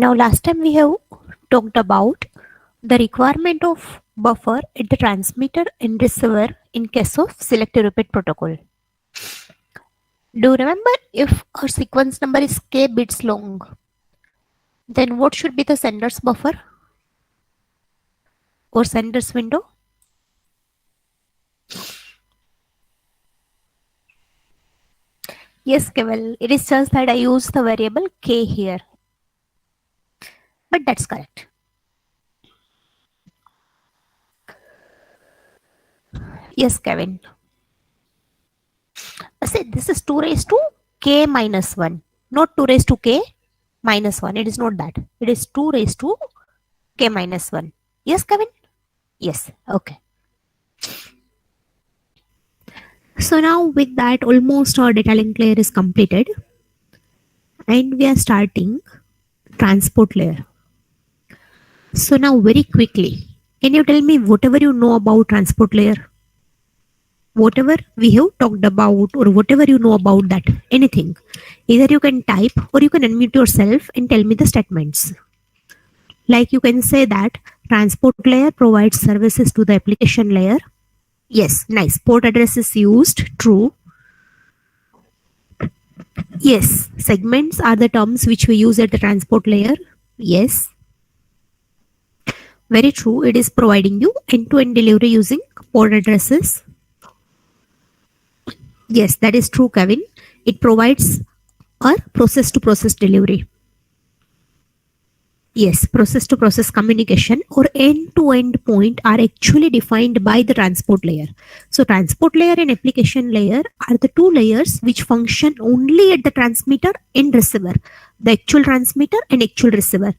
Now last time we have talked about the requirement of buffer at the transmitter and receiver in case of select repeat protocol. Do you remember if our sequence number is k bits long, then what should be the sender's buffer or sender's window? Yes, Keval, it is just that I use the variable k here. But that's correct. Yes, Kevin. I said this is 2 raised to k minus 1, not 2 raised to k minus 1. It is not that. It is 2 raised to k minus 1. Yes, Kevin? Yes. Okay. So now with that, almost our data link layer is completed. And we are starting transport layer. So now very quickly, can you tell me whatever you know about transport layer? Whatever we have talked about or whatever you know about that, anything. Either you can type or you can unmute yourself and tell me the statements. Like you can say that transport layer provides services to the application layer. Yes, nice. Port address is used. True. Yes, segments are the terms which we use at the transport layer. Yes. Very true. It is providing you end-to-end delivery using port addresses. Yes, that is true, Kevin. It provides a process-to-process delivery. Yes, process-to-process communication or end-to-end point are actually defined by the transport layer. So transport layer and application layer are the two layers which function only at the transmitter and receiver, the actual transmitter and actual receiver.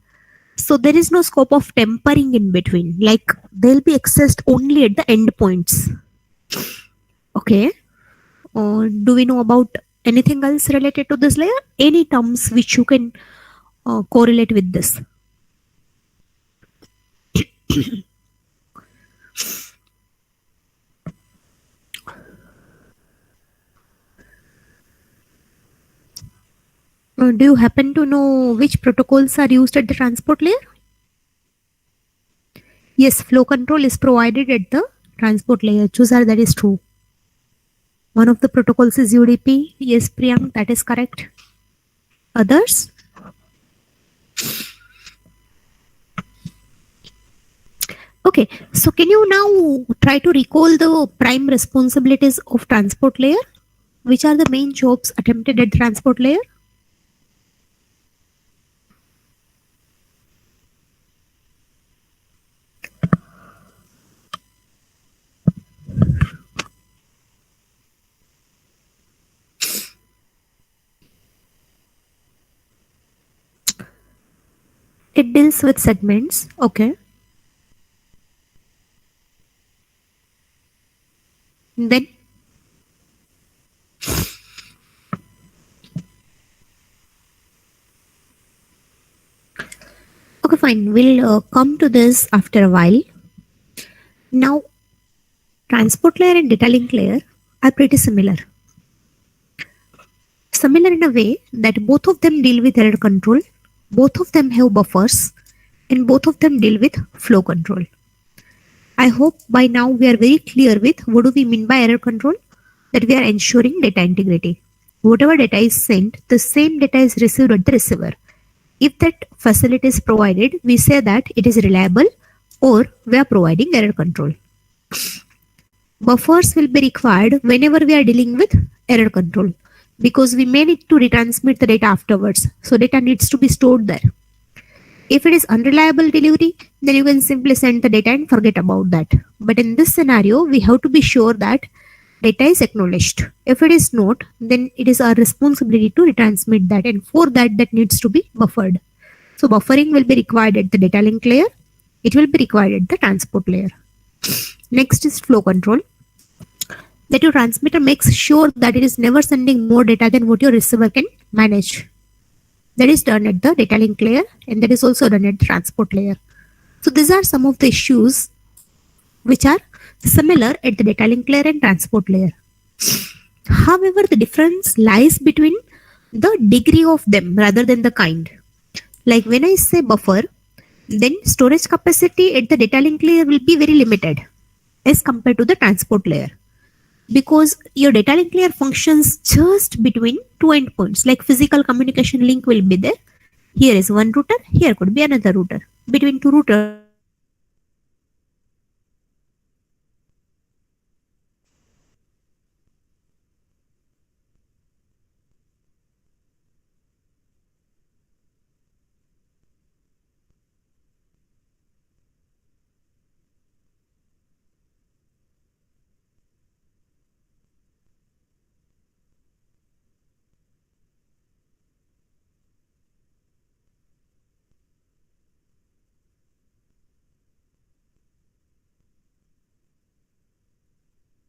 So there is no scope of tempering in between, like they'll be accessed only at the endpoints. Okay. Do we know about anything else related to this layer? Any terms which you can correlate with this? Do you happen to know which protocols are used at the transport layer? Yes, flow control is provided at the transport layer. Chusar, that is true. One of the protocols is UDP. Yes, Priyank, that is correct. Others? Okay, so can you now try to recall the prime responsibilities of transport layer? Which are the main jobs attempted at the transport layer? It deals with segments. Okay. Then okay, fine. We'll come to this after a while. Now, transport layer and data link layer are pretty similar. Similar in a way that both of them deal with error control, both of them have buffers, and both of them deal with flow control. I hope by now we are very clear with what do we mean by error control, that we are ensuring data integrity. Whatever data is sent, the same data is received at the receiver. If that facility is provided, we say that it is reliable or we are providing error control. Buffers will be required whenever we are dealing with error control because we may need to retransmit the data afterwards. So data needs to be stored there. If it is unreliable delivery, then you can simply send the data and forget about that. But in this scenario, we have to be sure that data is acknowledged. If it is not, then it is our responsibility to retransmit that, and for that, that needs to be buffered. So buffering will be required at the data link layer. It will be required at the transport layer. Next is flow control. That your transmitter makes sure that it is never sending more data than what your receiver can manage. That is done at the data link layer, and that is also done at the transport layer. So these are some of the issues which are similar at the data link layer and transport layer. However, the difference lies between the degree of them rather than the kind. Like when I say buffer, then storage capacity at the data link layer will be very limited as compared to the transport layer, because your data link layer functions just between two endpoints. Like physical communication link will be there. Here is one router, here could be another router. Between two routers, the storage capacity will be very limited. So here we should pose for a while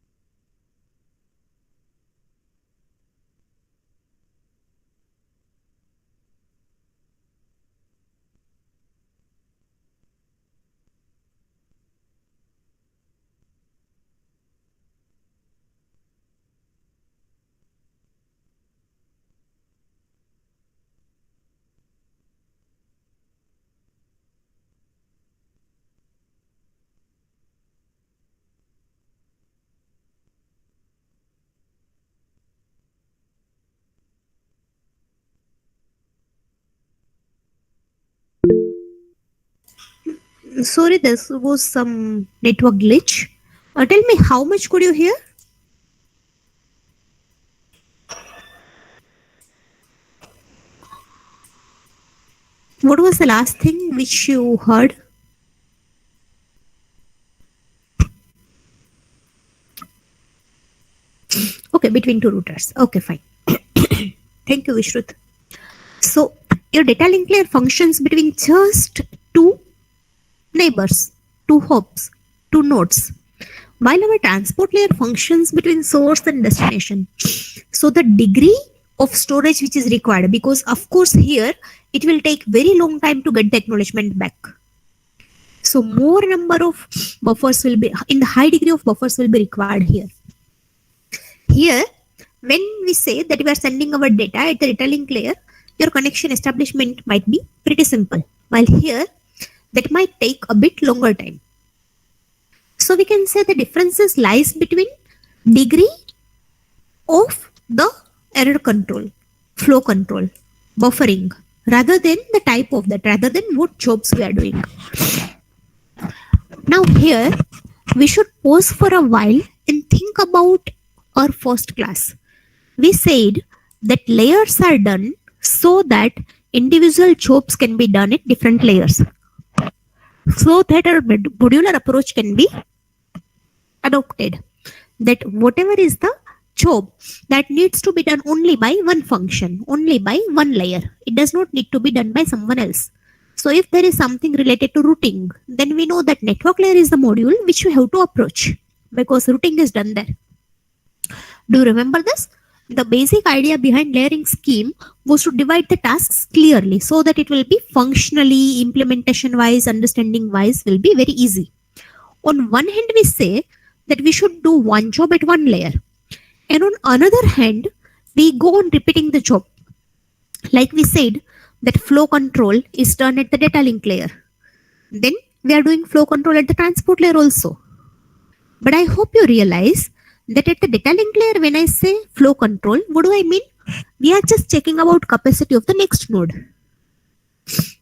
and think about capacity of the data link layer. Sorry, this was some network glitch. Tell me, how much could you hear? What was the last thing which you heard? Okay, between two routers. Okay, fine. Thank you, Vishrut. So your data link layer functions between just two neighbors, two hops, two nodes, while our transport layer functions between source and destination. So the degree of storage which is required, because of course here it will take very long time to get the acknowledgement back. So more number of buffers will be, in the high degree of buffers will be required here. Here, when we say that we are sending our data at the data link layer, your connection establishment might be pretty simple. While here, that might take a bit longer time. So we can say the differences lies between degree of the error control, flow control, buffering, rather than the type of that, rather than what jobs we are doing. Now here, we should pause for a while and think about our first class. We said that layers are done so that individual jobs can be done at different layers, so that our modular approach can be adopted. That whatever is the job that needs to be done only by one function, only by one layer, it does not need to be done by someone else. So if there is something related to routing, then we know that network layer is the module which you have to approach, because routing is done there. Do you remember this? The basic idea behind layering scheme was to divide the tasks clearly so that it will be functionally, implementation wise, understanding wise will be very easy. On one hand, we say that we should do one job at one layer, and on another hand, we go on repeating the job. Like we said, that flow control is done at the data link layer. Then we are doing flow control at the transport layer also. But I hope you realize that at the data link layer, when I say flow control, what do I mean? We are just checking about capacity of the next node.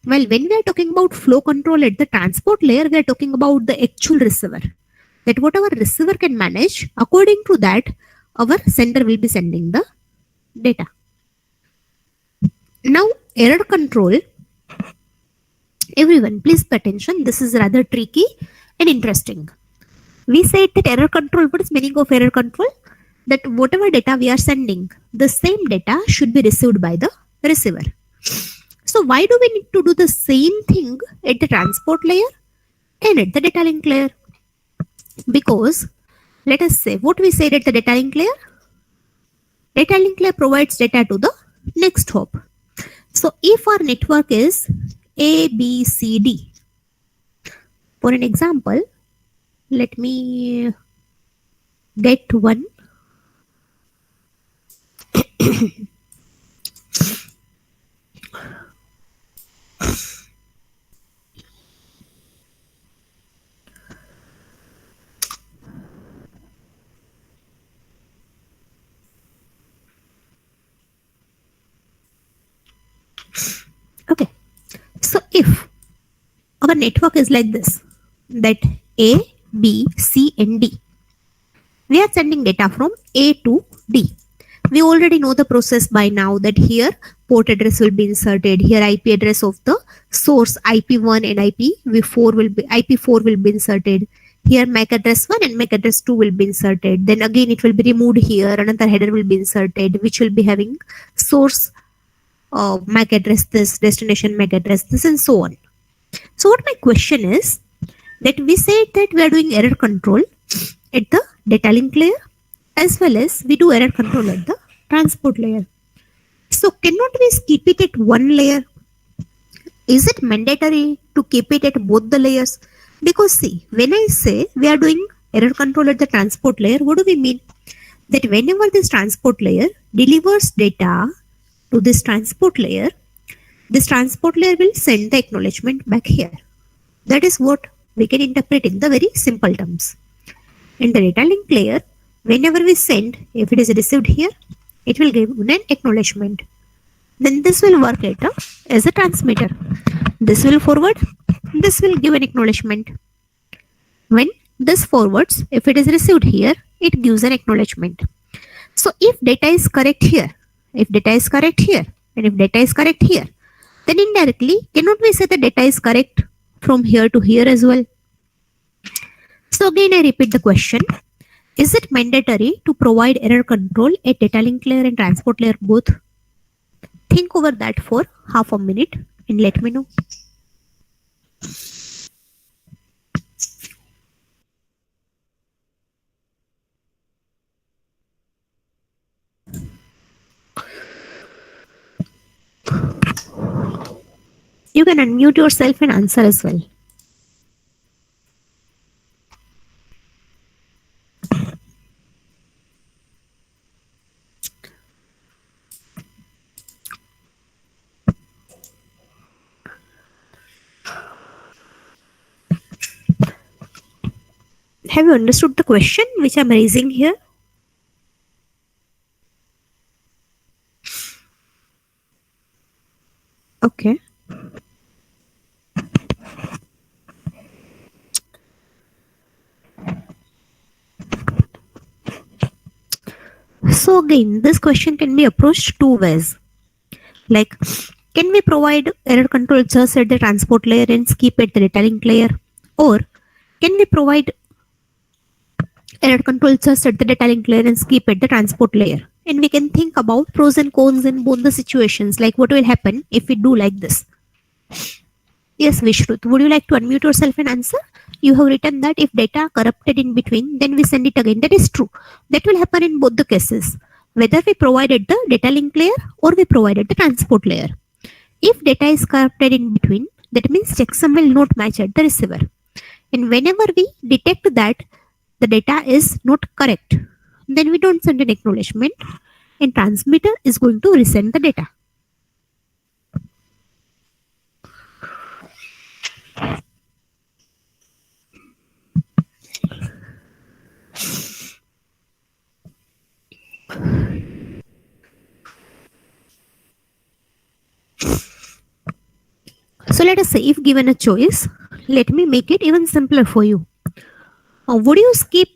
Well, when we are talking about flow control at the transport layer, we are talking about the actual receiver. That whatever receiver can manage, according to that, our sender will be sending the data. Now, error control. Everyone, please pay attention. This is rather tricky and interesting. We said that error control, what is meaning of error control? That whatever data we are sending, the same data should be received by the receiver. So why do we need to do the same thing at the transport layer and at the data link layer? Because let us say what we said at the data link layer. Data link layer provides data to the next hop. So if our network is A, B, C, D, for an example, let me get one. if our network is like this, that A, B, C and D, we are sending data from A to D. We already know the process by now, that here port address will be inserted, here IP address of the source IP1 and IP4 will be inserted, here MAC address 1 and MAC address 2 will be inserted, then again it will be removed, here another header will be inserted which will be having source MAC address this, destination MAC address this, and so on. So what my question is, that we said that we are doing error control at the data link layer as well as we do error control at the transport layer. So cannot we keep it at one layer? Is it mandatory to keep it at both the layers? Because see, when I say we are doing error control at the transport layer, what do we mean? That whenever this transport layer delivers data to this transport layer will send the acknowledgement back here. That is what we can interpret in the very simple terms. In the data link layer, whenever we send, if it is received here, it will give an acknowledgement. Then this will work as a transmitter. This will forward, this will give an acknowledgement. When this forwards, if it is received here, it gives an acknowledgement. So if data is correct here, if data is correct here, and if data is correct here, then indirectly, cannot we say the data is correct from here to here as well? So again, I repeat the question. Is it mandatory to provide error control at data link layer and transport layer both? Think over that for half a minute and let me know. You can unmute yourself and answer as well. Have you understood the question which I'm raising here? Okay. So again, this question can be approached two ways. Like, can we provide error control just at the transport layer and skip at the data link layer? Or can we provide error control just at the data link layer and skip at the transport layer? And we can think about pros and cons in both the situations, like what will happen if we do like this. Yes, Vishrut, would you like to unmute yourself and answer? You have written that if data corrupted in between, then we send it again. That is true. That will happen in both the cases, whether we provide at the data link layer or we provide at the transport layer. If data is corrupted in between, that means checksum will not match at the receiver. And whenever we detect that the data is not correct, then we don't send an acknowledgement and transmitter is going to resend the data. So let us say, if given a choice, let me make it even simpler for you. Would you skip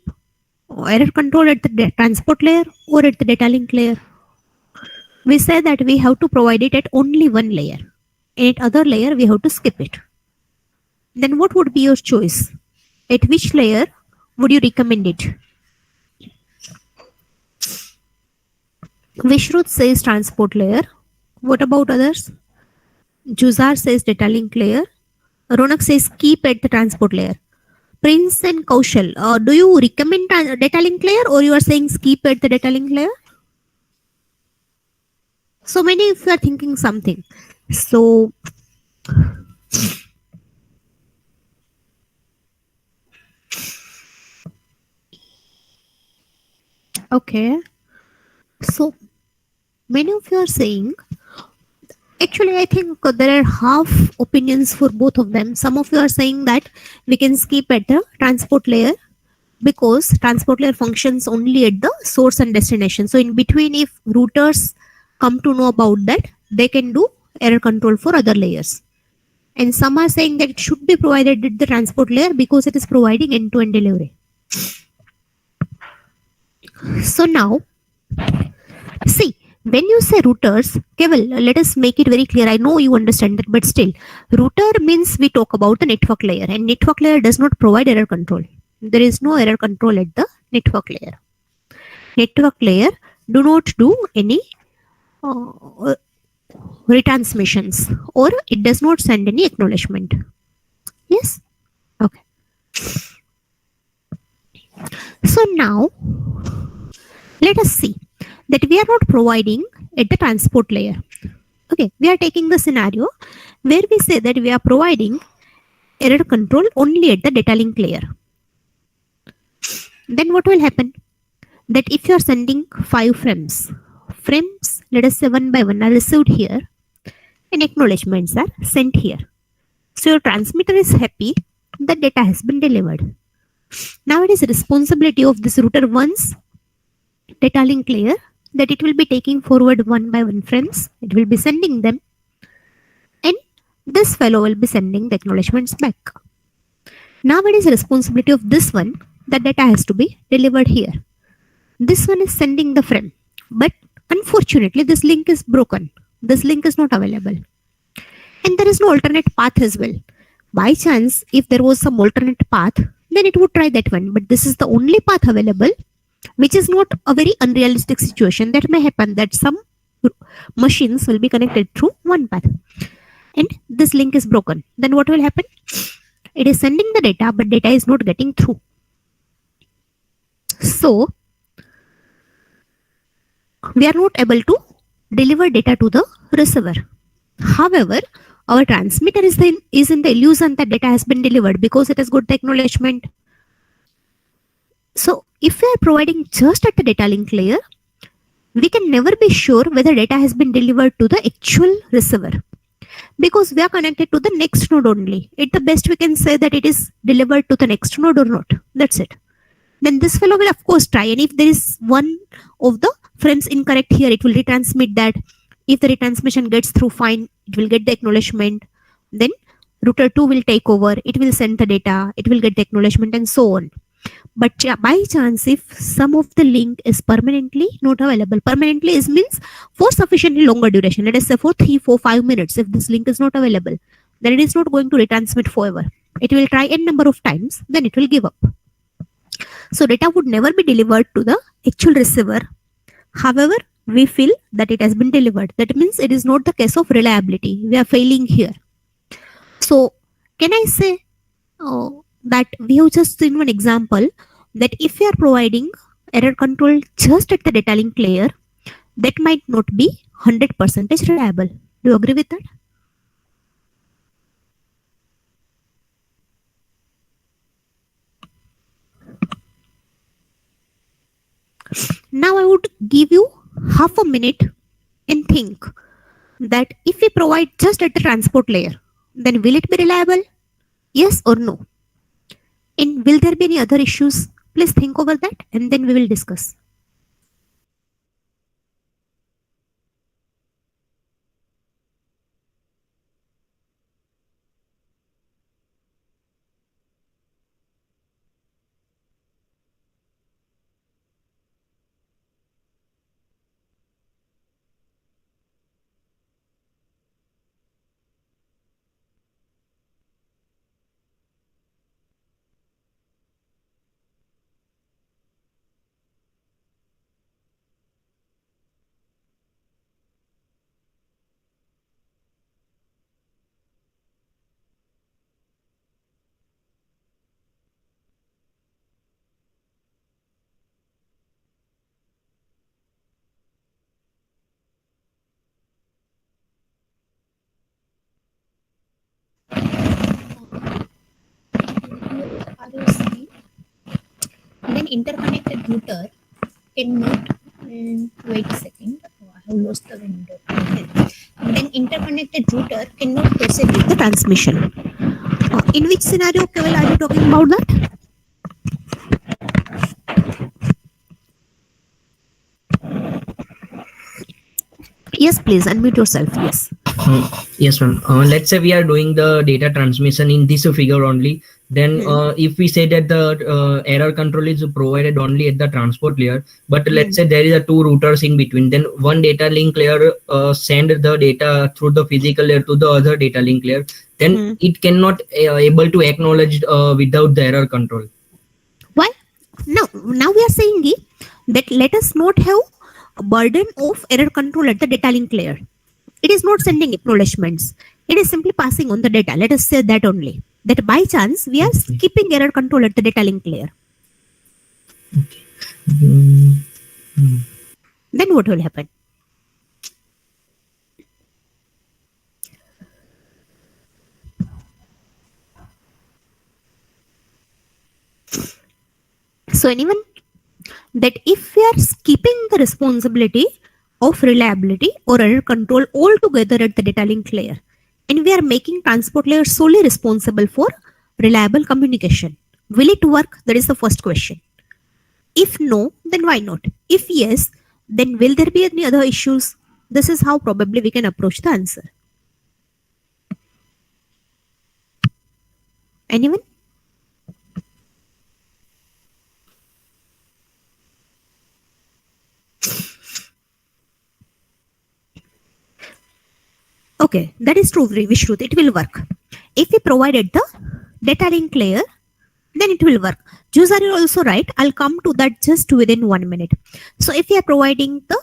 error control at the transport layer or at the data link layer? We say that we have to provide it at only one layer, and at other layer we have to skip it. Then what would be your choice? At which layer would you recommend it? Vishrut says transport layer. What about others? Juzar says data link layer. Ronak says keep at the transport layer. Prince and Kaushal, do you recommend data link layer or you are saying skip at the data link layer? So many of you are thinking something. So okay. So many of you are saying, actually I think there are half opinions for both of them. Some of you are saying that we can skip at the transport layer because transport layer functions only at the source and destination. So in between, if routers come to know about that, they can do error control for other layers. and some are saying that it should be provided at the transport layer because it is providing end-to-end delivery. So now, see, when you say routers, okay, well, let us make it very clear. I know you understand that, but still, router means we talk about the network layer, and network layer does not provide error control. There is no error control at the network layer. Network layer do not do any uh, retransmissions, or it does not send any acknowledgement. Yes? Okay. So now, let us see that we are not providing at the transport layer. Okay, we are taking the scenario where we say that we are providing error control only at the data link layer. Then what will happen? That if you are sending 5 frames, let us say one by one are received here and acknowledgements are sent here. So your transmitter is happy that data has been delivered. Now it is responsibility of this router once data link layer that it will be taking forward one by one frames. It will be sending them, and this fellow will be sending the acknowledgements back. Now it is responsibility of this one that data has to be delivered here. This one is sending the frame, but unfortunately this link is broken. This link is not available, and there is no alternate path as well. By chance, if there was some alternate path, then it would try that one, but this is the only path available, which is not a very unrealistic situation. That may happen that some machines will be connected through one path and this link is broken. Then what will happen? It is sending the data, but data is not getting through. So we are not able to deliver data to the receiver. However, our transmitter is in the illusion that data has been delivered because it has got the acknowledgement. So if we are providing just at the data link layer, we can never be sure whether data has been delivered to the actual receiver, because we are connected to the next node only. At the best, we can say that it is delivered to the next node or not. That's it. Then this fellow will of course try, and if there is one of the frames incorrect here, it will retransmit that. If the retransmission gets through fine, it will get the acknowledgement. Then router 2 will take over, it will send the data, it will get the acknowledgement, and so on. But by chance, if some of the link is permanently not available, permanently is means for sufficiently longer duration, let us say for 3, 4, 5 minutes, if this link is not available, then it is not going to retransmit forever. It will try n number of times, then it will give up. So data would never be delivered to the actual receiver. However, we feel that it has been delivered. That means it is not the case of reliability. We are failing here. So can I say that we have just seen one example that if we are providing error control just at the data link layer, that might not be 100% reliable. Do you agree with that? Now I would give you half a minute and think that if we provide just at the transport layer, then will it be reliable? Yes or no? And will there be any other issues? Please think over that and then we will discuss. Then interconnected router cannot wait a second. Oh, I have lost the window. Then interconnected router cannot proceed with the transmission. In which scenario, Keval, are you talking about that? Yes, please unmute yourself. Yes. Yes, ma'am. Let's say we are doing the data transmission in this figure only. Then, if we say that the error control is provided only at the transport layer, but let's say there is a two routers in between, then one data link layer send the data through the physical layer to the other data link layer, then it cannot able to acknowledge without the error control. Why? Now we are saying that let us not have a burden of error control at the data link layer. It is not sending acknowledgements. It is simply passing on the data. Let us say that only. That by chance we are skipping error control at the data link layer. Then what will happen? So anyone, that if we are skipping the responsibility of reliability or error control altogether at the data link layer, and we are making transport layer solely responsible for reliable communication, will it work? That is the first question. If no, then why not? If yes, then will there be any other issues? This is how probably we can approach the answer. Anyone? Okay, that is true, Vishruth. It will work. If we provided the data link layer, then it will work. Jews, are you also right? I'll come to that just within 1 minute. So if we are providing the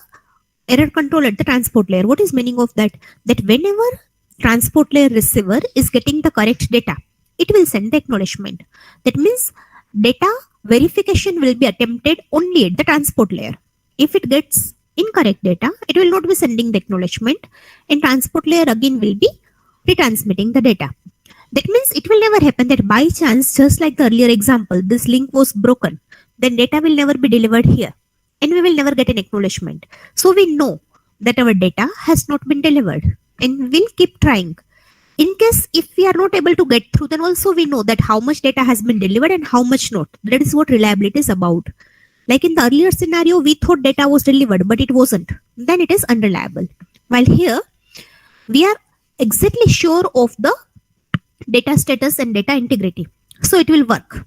error control at the transport layer, what is meaning of that? That whenever transport layer receiver is getting the correct data, it will send the acknowledgement. That means data verification will be attempted only at the transport layer. If it gets incorrect data, it will not be sending the acknowledgement, and transport layer again will be retransmitting the data. That means it will never happen that by chance, just like the earlier example, this link was broken, then data will never be delivered here and we will never get an acknowledgement. So we know that our data has not been delivered and we'll keep trying. In case if we are not able to get through, then also we know that how much data has been delivered and how much not. That is what reliability is about. Like in the earlier scenario, we thought data was delivered, but it wasn't. Then it is unreliable. While here, we are exactly sure of the data status and data integrity. So it will work.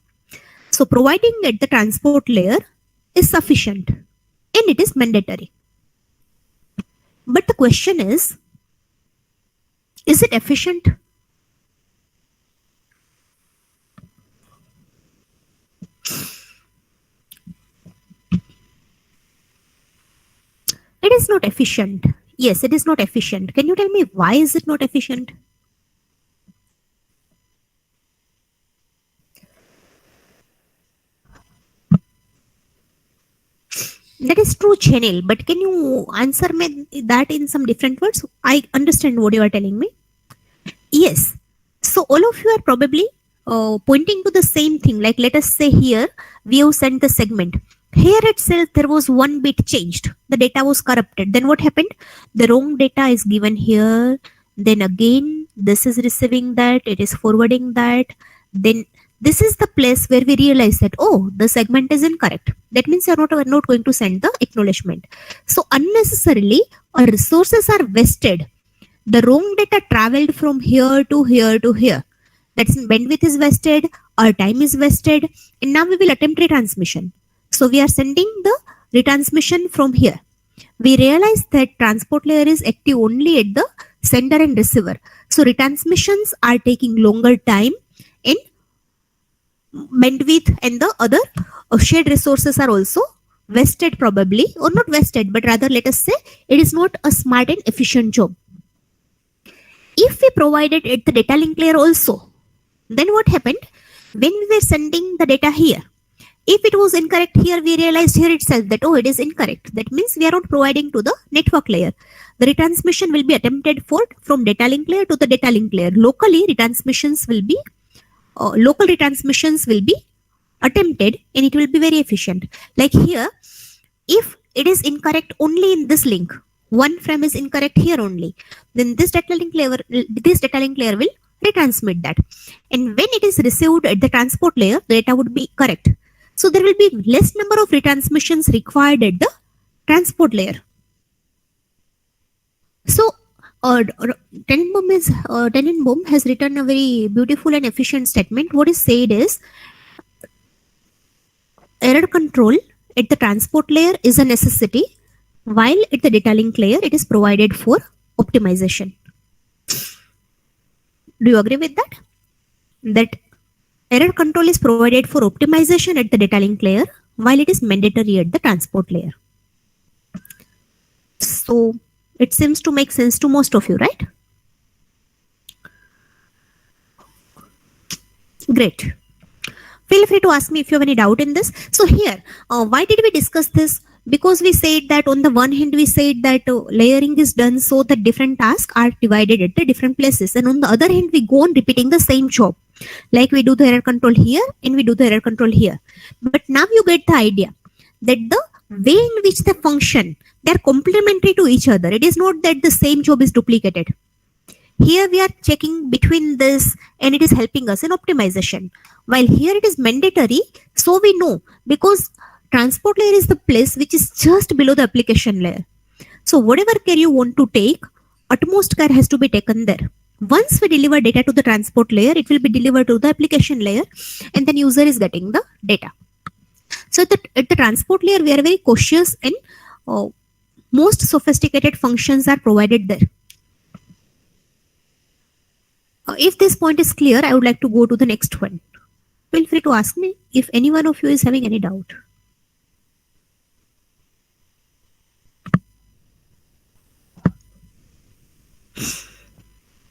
So providing at the transport layer is sufficient and it is mandatory. But the question is it efficient? It is not efficient. Yes, it is not efficient. Can you tell me why is it not efficient? That is true, channel, but can you answer me that in some different words? I understand what you are telling me. Yes. So all of you are probably pointing to the same thing. Like let us say here, we have sent the segment. Here itself, there was one bit changed. The data was corrupted. Then what happened? The wrong data is given here. Then again, this is receiving that. It is forwarding that. Then this is the place where we realize that, oh, the segment is incorrect. That means we're not going to send the acknowledgement. So unnecessarily, our resources are wasted. The wrong data traveled from here to here to here. That's bandwidth is wasted, our time is wasted, and now we will attempt retransmission. So we are sending the retransmission from here. We realize that transport layer is active only at the sender and receiver. So retransmissions are taking longer time, and bandwidth and the other shared resources are also wasted probably, or not wasted, but rather let us say it is not a smart and efficient job. If we provided at the data link layer also, then what happened? When we were sending the data here, if it was incorrect here, we realized here itself that, oh, it is incorrect. That means we are not providing to the network layer. The retransmission will be attempted from data link layer to the data link layer. Locally, retransmissions will be attempted, and it will be very efficient. Like here, if it is incorrect only in this link, one frame is incorrect here only, then this data link layer will retransmit that. And when it is received at the transport layer, the data would be correct. So there will be less number of retransmissions required at the transport layer. So Tenenbaum has written a very beautiful and efficient statement. What is said is error control at the transport layer is a necessity, while at the data link layer it is provided for optimization. Do you agree with that? That error control is provided for optimization at the data link layer, while it is mandatory at the transport layer. So it seems to make sense to most of you, right? Great. Feel free to ask me if you have any doubt in this. So here, why did we discuss this? Because we said that on the one hand, we said that layering is done so that different tasks are divided at the different places. And on the other hand, we go on repeating the same job. Like we do the error control here and we do the error control here. But now you get the idea that the way in which they function, they are complementary to each other. It is not that the same job is duplicated. Here we are checking between this and it is helping us in optimization. While here it is mandatory, so we know, because transport layer is the place which is just below the application layer. So whatever care you want to take, utmost care has to be taken there. Once we deliver data to the transport layer, it will be delivered to the application layer and then user is getting the data. So at the transport layer, we are very cautious and most sophisticated functions are provided there. If this point is clear, I would like to go to the next one. Feel free to ask me if any one of you is having any doubt.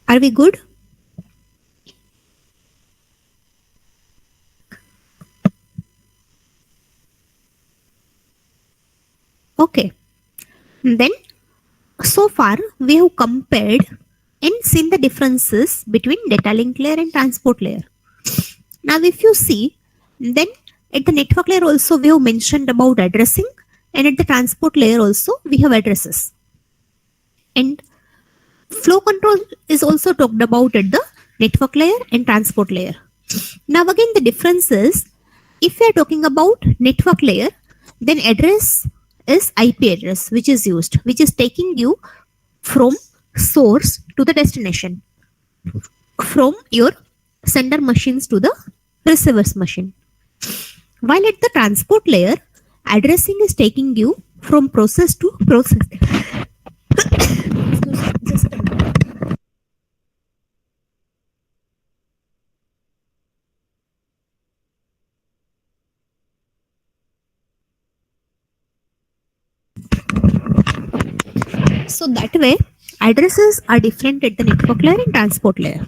Are we good? Okay. Then, so far, we have compared and seen the differences between data link layer and transport layer. Now, if you see, then at the network layer also we have mentioned about addressing, and at the transport layer also we have addresses. And flow control is also talked about at the network layer and transport layer. Now again, the difference is, if we are talking about network layer, then address is IP address which is used, which is taking you from source to the destination, from your sender machines to the receiver's machine. While at the transport layer, addressing is taking you from process to process. Just a minute. So that way, addresses are different at the network layer and transport layer.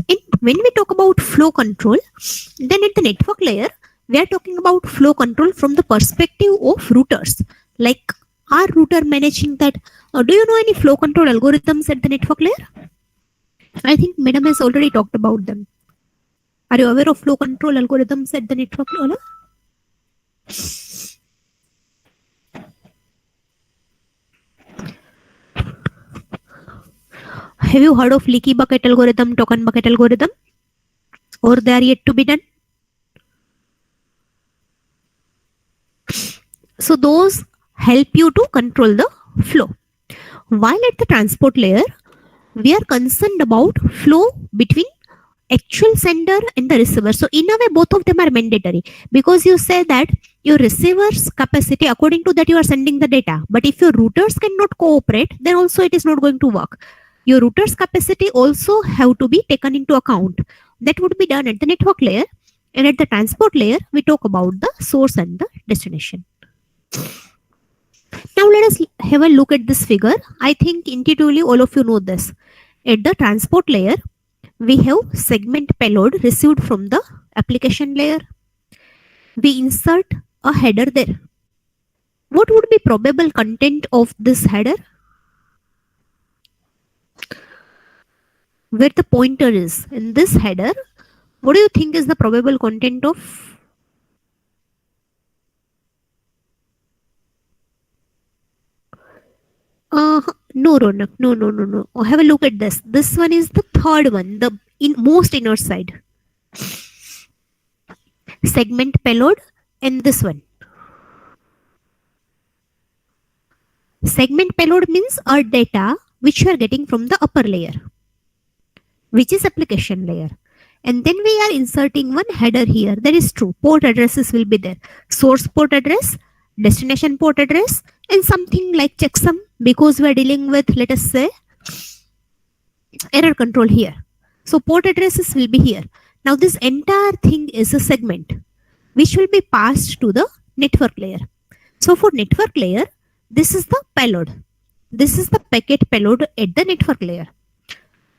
And when we talk about flow control, then at the network layer, we are talking about flow control from the perspective of routers. Like, are router managing that? Do you know any flow control algorithms at the network layer? I think Madam has already talked about them. Are you aware of flow control algorithms at the network layer? Have you heard of leaky bucket algorithm, token bucket algorithm? Or they are yet to be done? So those help you to control the flow. While at the transport layer, we are concerned about flow between actual sender and the receiver. So in a way, both of them are mandatory, because you say that your receiver's capacity, according to that you are sending the data. But if your routers cannot cooperate, then also it is not going to work. Your router's capacity also have to be taken into account. That would be done at the network layer. And at the transport layer, we talk about the source and the destination. Now let us have a look at this figure. I think intuitively all of you know this. At the transport layer, we have segment payload received from the application layer. We insert a header there. What would be probable content of this header? Where the pointer is in this header, what do you think is the probable content of? No. Oh, have a look at this. This one is the third one, the most inner side. Segment payload and this one. Segment payload means our data which you are getting from the upper layer, which is application layer. And then we are inserting one header here. That is true. Port addresses will be there. Source port address, destination port address, and something like checksum, because we are dealing with, let us say, error control here. So port addresses will be here. Now this entire thing is a segment which will be passed to the network layer. So for network layer, this is the payload. This is the packet payload at the network layer.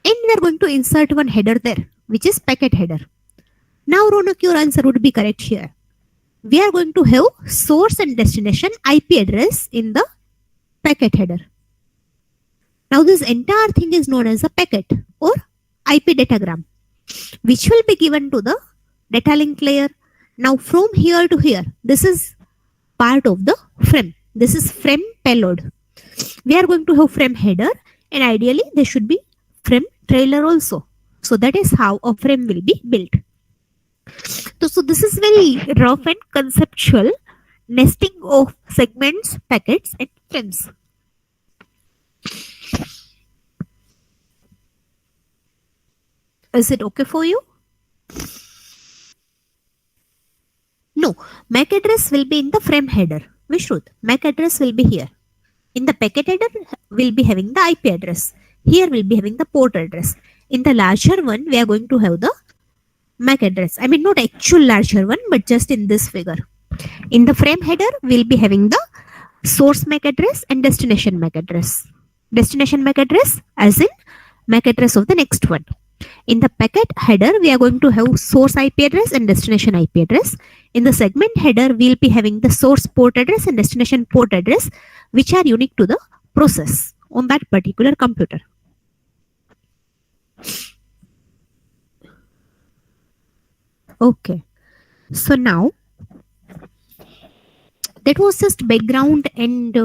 And we are going to insert one header there, which is packet header. Now Ronak, your answer would be correct here. We are going to have source and destination IP address in the packet header. Now this entire thing is known as a packet or IP datagram, which will be given to the data link layer. Now from here to here, this is part of the frame. This is frame payload. We are going to have frame header, and ideally there should be frame trailer also. So that is how a frame will be built. So this is very rough and conceptual nesting of segments, packets, and frames. Is it okay for you? No, MAC address will be in the frame header. Vishruth, MAC address will be here. In the packet header, we'll be having the IP address. Here we'll be having the port address. In the larger one, we are going to have the MAC address. I mean, not actual larger one, but just in this figure. In the frame header, we'll be having the source MAC address and destination MAC address. Destination MAC address as in MAC address of the next one. In the packet header, we are going to have source IP address and destination IP address. In the segment header, we'll be having the source port address and destination port address, which are unique to the process on that particular computer. Okay. So now, that was just background and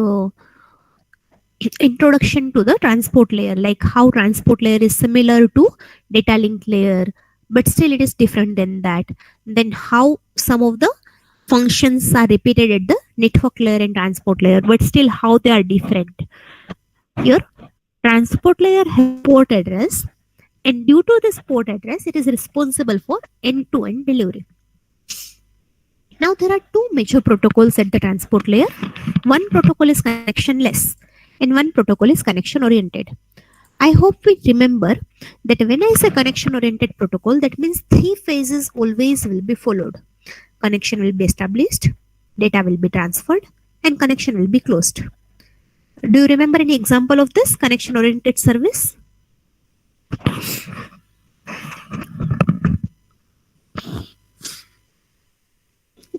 introduction to the transport layer, like how transport layer is similar to data link layer, but still it is different than that. Then how some of the functions are repeated at the network layer and transport layer, but still how they are different. Here, transport layer has port address, and due to this port address, it is responsible for end-to-end delivery. Now there are two major protocols at the transport layer. One protocol is connectionless and one protocol is connection oriented. I hope we remember that when I say connection oriented protocol, that means three phases always will be followed. Connection will be established, data will be transferred, and connection will be closed. Do you remember any example of this connection oriented service?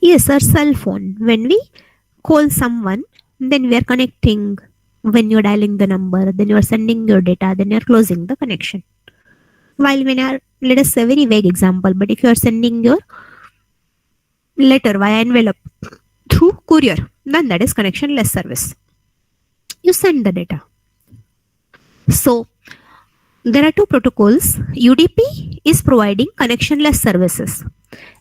Yes, our cell phone. When we call someone, then we are connecting. When you're dialing the number, then you're sending your data, then you're closing the connection. While when you're, let us say very vague example, but if you're sending your letter via envelope through courier, then that is connectionless service. You send the data. So there are two protocols. UDP is providing connectionless services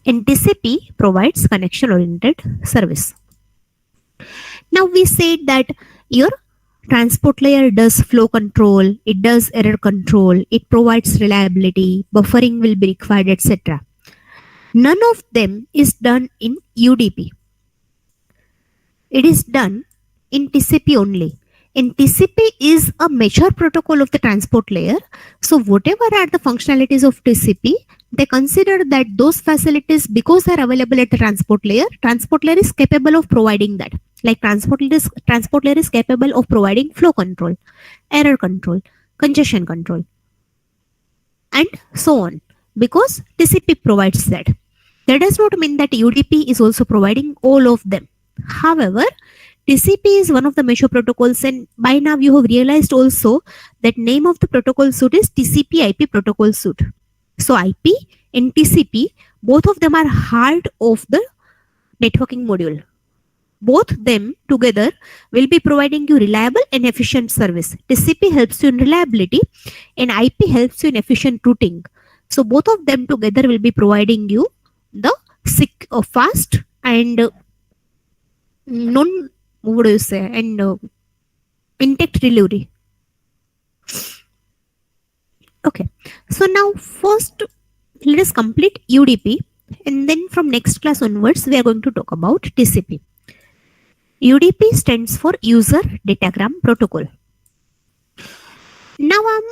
and TCP provides connection oriented service. Now we said that your transport layer does flow control, it does error control, it provides reliability, buffering will be required, etc. None of them is done in UDP. It is done in TCP only. And TCP is a major protocol of the transport layer. So whatever are the functionalities of TCP, they consider that those facilities, because they are available at the transport layer is capable of providing that. Like transport layer is capable of providing flow control, error control, congestion control, and so on, because TCP provides that. That does not mean that UDP is also providing all of them. However, TCP is one of the major protocols, and by now you have realized also that name of the protocol suite is TCP IP protocol suite. So IP and TCP, both of them are heart of the networking module. Both them together will be providing you reliable and efficient service. TCP helps you in reliability and IP helps you in efficient routing. So both of them together will be providing you the fast and intact delivery. Okay. So now first let us complete UDP, and then from next class onwards we are going to talk about TCP. UDP stands for User Datagram Protocol. Now I'm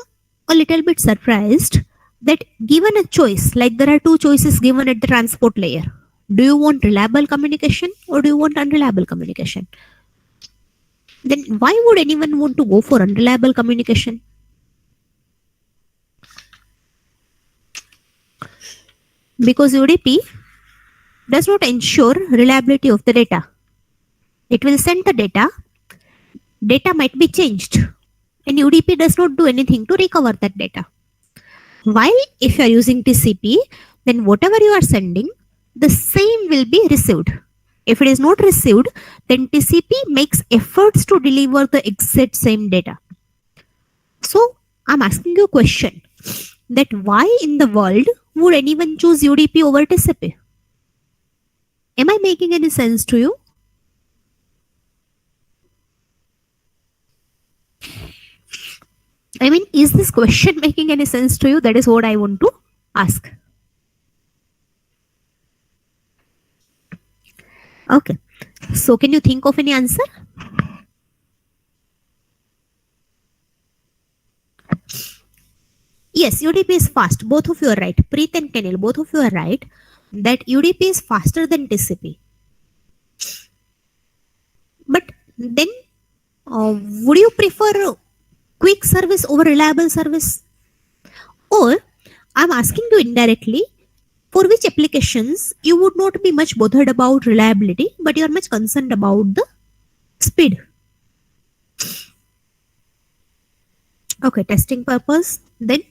a little bit surprised that given a choice, like there are two choices given at the transport layer. Do you want reliable communication or do you want unreliable communication? Then why would anyone want to go for unreliable communication? Because UDP does not ensure reliability of the data. It will send the data. Data might be changed, and UDP does not do anything to recover that data. While if you are using TCP, then whatever you are sending, the same will be received. If it is not received, then TCP makes efforts to deliver the exact same data. So I'm asking you a question, that why in the world would anyone choose UDP over TCP? Am I making any sense to you? I mean, is this question making any sense to you? That is what I want to ask. Okay. So can you think of any answer? Yes, UDP is fast. Both of you are right. Preet and Kenil, both of you are right that UDP is faster than TCP. But then, would you prefer quick service over reliable service? Or I'm asking you indirectly, for which applications you would not be much bothered about reliability, but you are much concerned about the speed. Okay, testing purpose. Then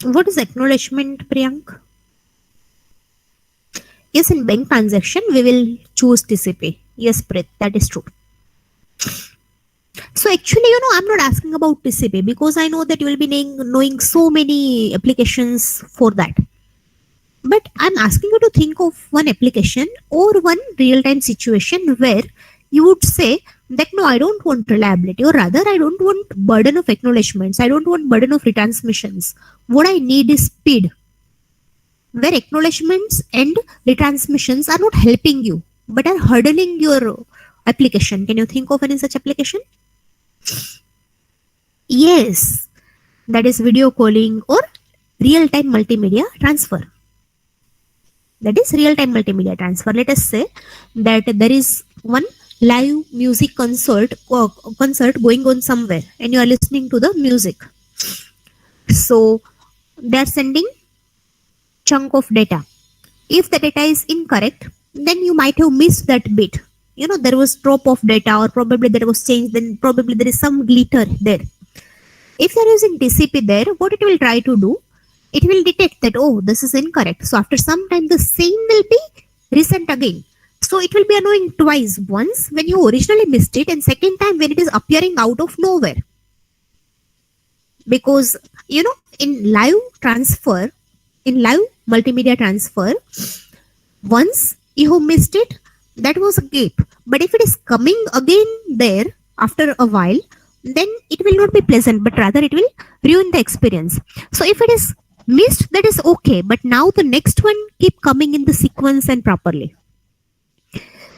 what is acknowledgement, Priyank? Yes, in bank transaction, we will choose TCP. Yes, Preet, that is true. So actually, I'm not asking about TCP because I know that you will be knowing so many applications for that. But I'm asking you to think of one application or one real-time situation where you would say that no, I don't want reliability, or rather I don't want burden of acknowledgements. I don't want burden of retransmissions. What I need is speed, where acknowledgements and retransmissions are not helping you but are hurdling your application. Can you think of any such application? Yes, that is video calling or real-time multimedia transfer. That is real-time multimedia transfer. Let us say that there is one live music concert going on somewhere and you are listening to the music. So they are sending chunk of data. If the data is incorrect, then you might have missed that bit. There was drop of data, or probably there was change, then probably there is some glitter there. If you are using TCP there, what it will try to do, it will detect that, oh, this is incorrect. So after some time, the same will be resent again. So it will be annoying twice. Once when you originally missed it, and second time when it is appearing out of nowhere. Because, in live transfer, in live multimedia transfer, once you missed it, that was a gap. But if it is coming again there after a while, then it will not be pleasant, but rather it will ruin the experience. So if it is missed, that is okay, but now the next one keep coming in the sequence and properly.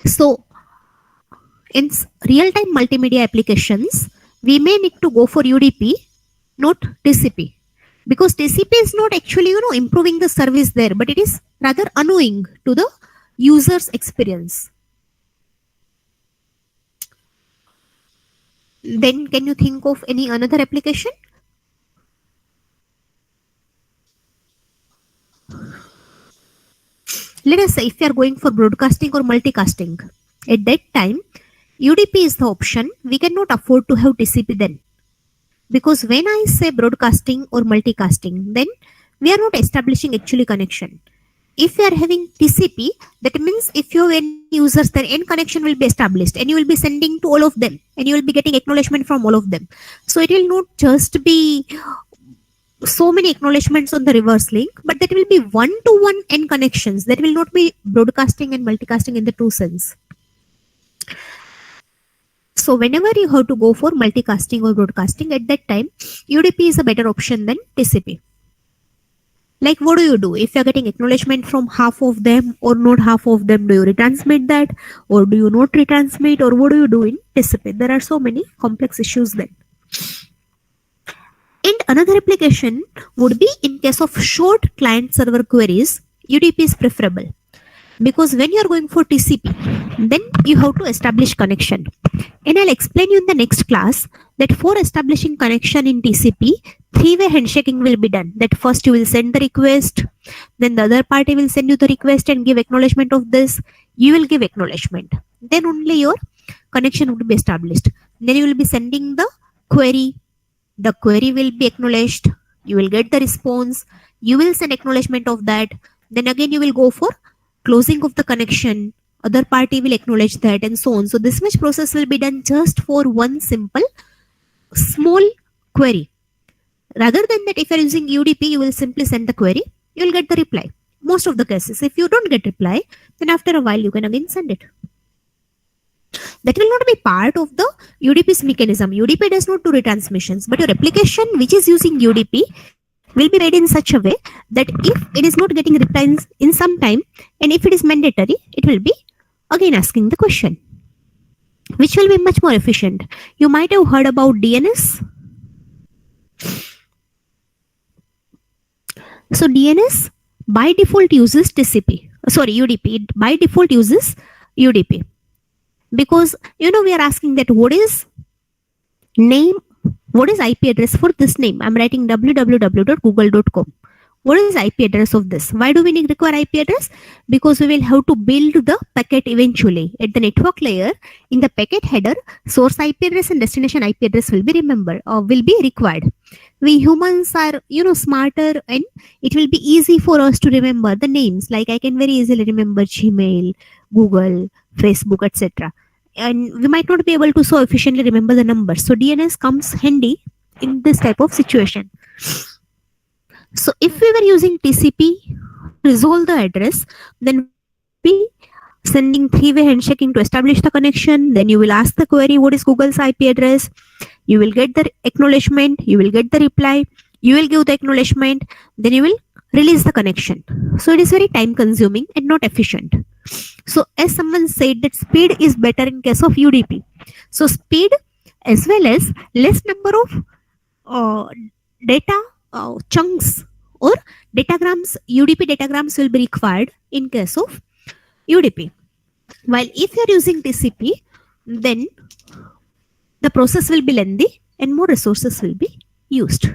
So in real-time multimedia applications, we may need to go for UDP, not TCP, because TCP is not actually improving the service there, but it is rather annoying to the user's experience. Then can you think of any another application? Let us say if you are going for broadcasting or multicasting, at that time UDP is the option. We cannot afford to have TCP then, because when I say broadcasting or multicasting, then we are not establishing actually connection. If you are having TCP, that means if you have any users, then end connection will be established and you will be sending to all of them and you will be getting acknowledgement from all of them. So it will not just be so many acknowledgements on the reverse link, but that will be one-to-one end connections. That will not be broadcasting and multicasting in the true sense. So whenever you have to go for multicasting or broadcasting, at that time, UDP is a better option than TCP. Like, what do? If you're getting acknowledgement from half of them or not half of them, do you retransmit that or do you not retransmit, or what do you do in TCP? There are so many complex issues then. And another application would be in case of short client server queries, UDP is preferable. Because when you are going for TCP, then you have to establish connection. And I'll explain you in the next class that for establishing connection in TCP, three-way handshaking will be done. That first you will send the request, then the other party will send you the request and give acknowledgement of this. You will give acknowledgement. Then only your connection would be established. Then you will be sending the query. The query will be acknowledged. You will get the response. You will send acknowledgement of that. Then again you will go for closing of the connection, other party will acknowledge that, and so on. So this much process will be done just for one simple small query. Rather than that, if you are using UDP, you will simply send the query, you will get the reply. Most of the cases, if you don't get reply, then after a while you can again send it. That will not be part of the UDP's mechanism. UDP does not do retransmissions, but your application which is using UDP will be made in such a way that if it is not getting replies in some time, and if it is mandatory, it will be again asking the question, which will be much more efficient. You might have heard about DNS. So DNS by default uses TCP. Sorry, UDP. It by default uses UDP. Because we are asking that what is name, what is IP address for this name? I'm writing www.google.com. What is IP address of this? Why do we require IP address? Because we will have to build the packet eventually. At the network layer, in the packet header, source IP address and destination IP address will be required. We humans are, smarter, and it will be easy for us to remember the names. Like I can very easily remember Gmail, Google, Facebook, etc. And we might not be able to so efficiently remember the numbers. So DNS comes handy in this type of situation. So if we were using TCP to resolve the address, then we sending three-way handshaking to establish the connection. Then you will ask the query, what is Google's IP address? You will get the acknowledgement. You will get the reply. You will give the acknowledgement. Then you will release the connection. So it is very time consuming and not efficient. So as someone said that speed is better in case of UDP. So speed as well as less number of data chunks or datagrams, UDP datagrams will be required in case of UDP. While if you are using TCP, then the process will be lengthy and more resources will be used.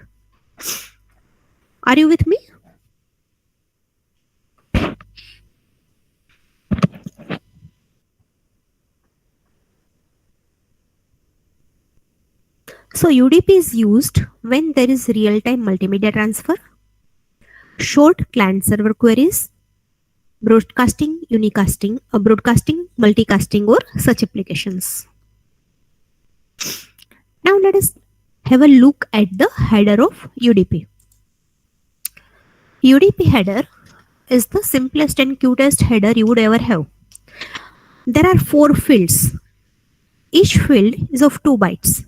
Are you with me? So UDP is used when there is real-time multimedia transfer, short client-server queries, broadcasting, unicasting, broadcasting, multicasting, or such applications. Now let us have a look at the header of UDP. UDP header is the simplest and cutest header you would ever have. There are 4 fields. Each field is of 2 bytes.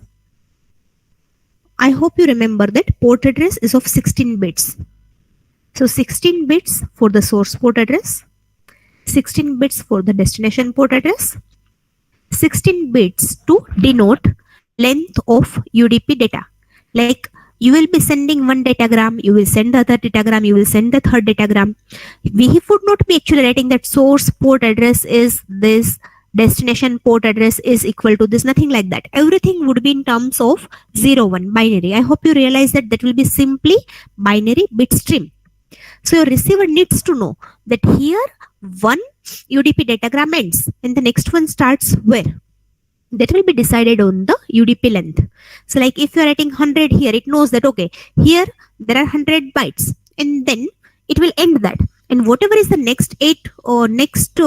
I hope you remember that port address is of 16 bits. So 16 bits for the source port address, 16 bits for the destination port address, 16 bits to denote length of UDP data. Like you will be sending one datagram, you will send the other datagram, you will send the third datagram. We would not be actually writing that source port address is this, destination port address is equal to this, nothing like that. Everything would be in terms of 0, 1 binary. I hope you realize that that will be simply binary bit stream. So your receiver needs to know that here one UDP datagram ends and the next one starts where. That will be decided on the UDP length. So like if you are writing 100 here, it knows that okay, here there are 100 bytes and then it will end that. And whatever is the next 8 or next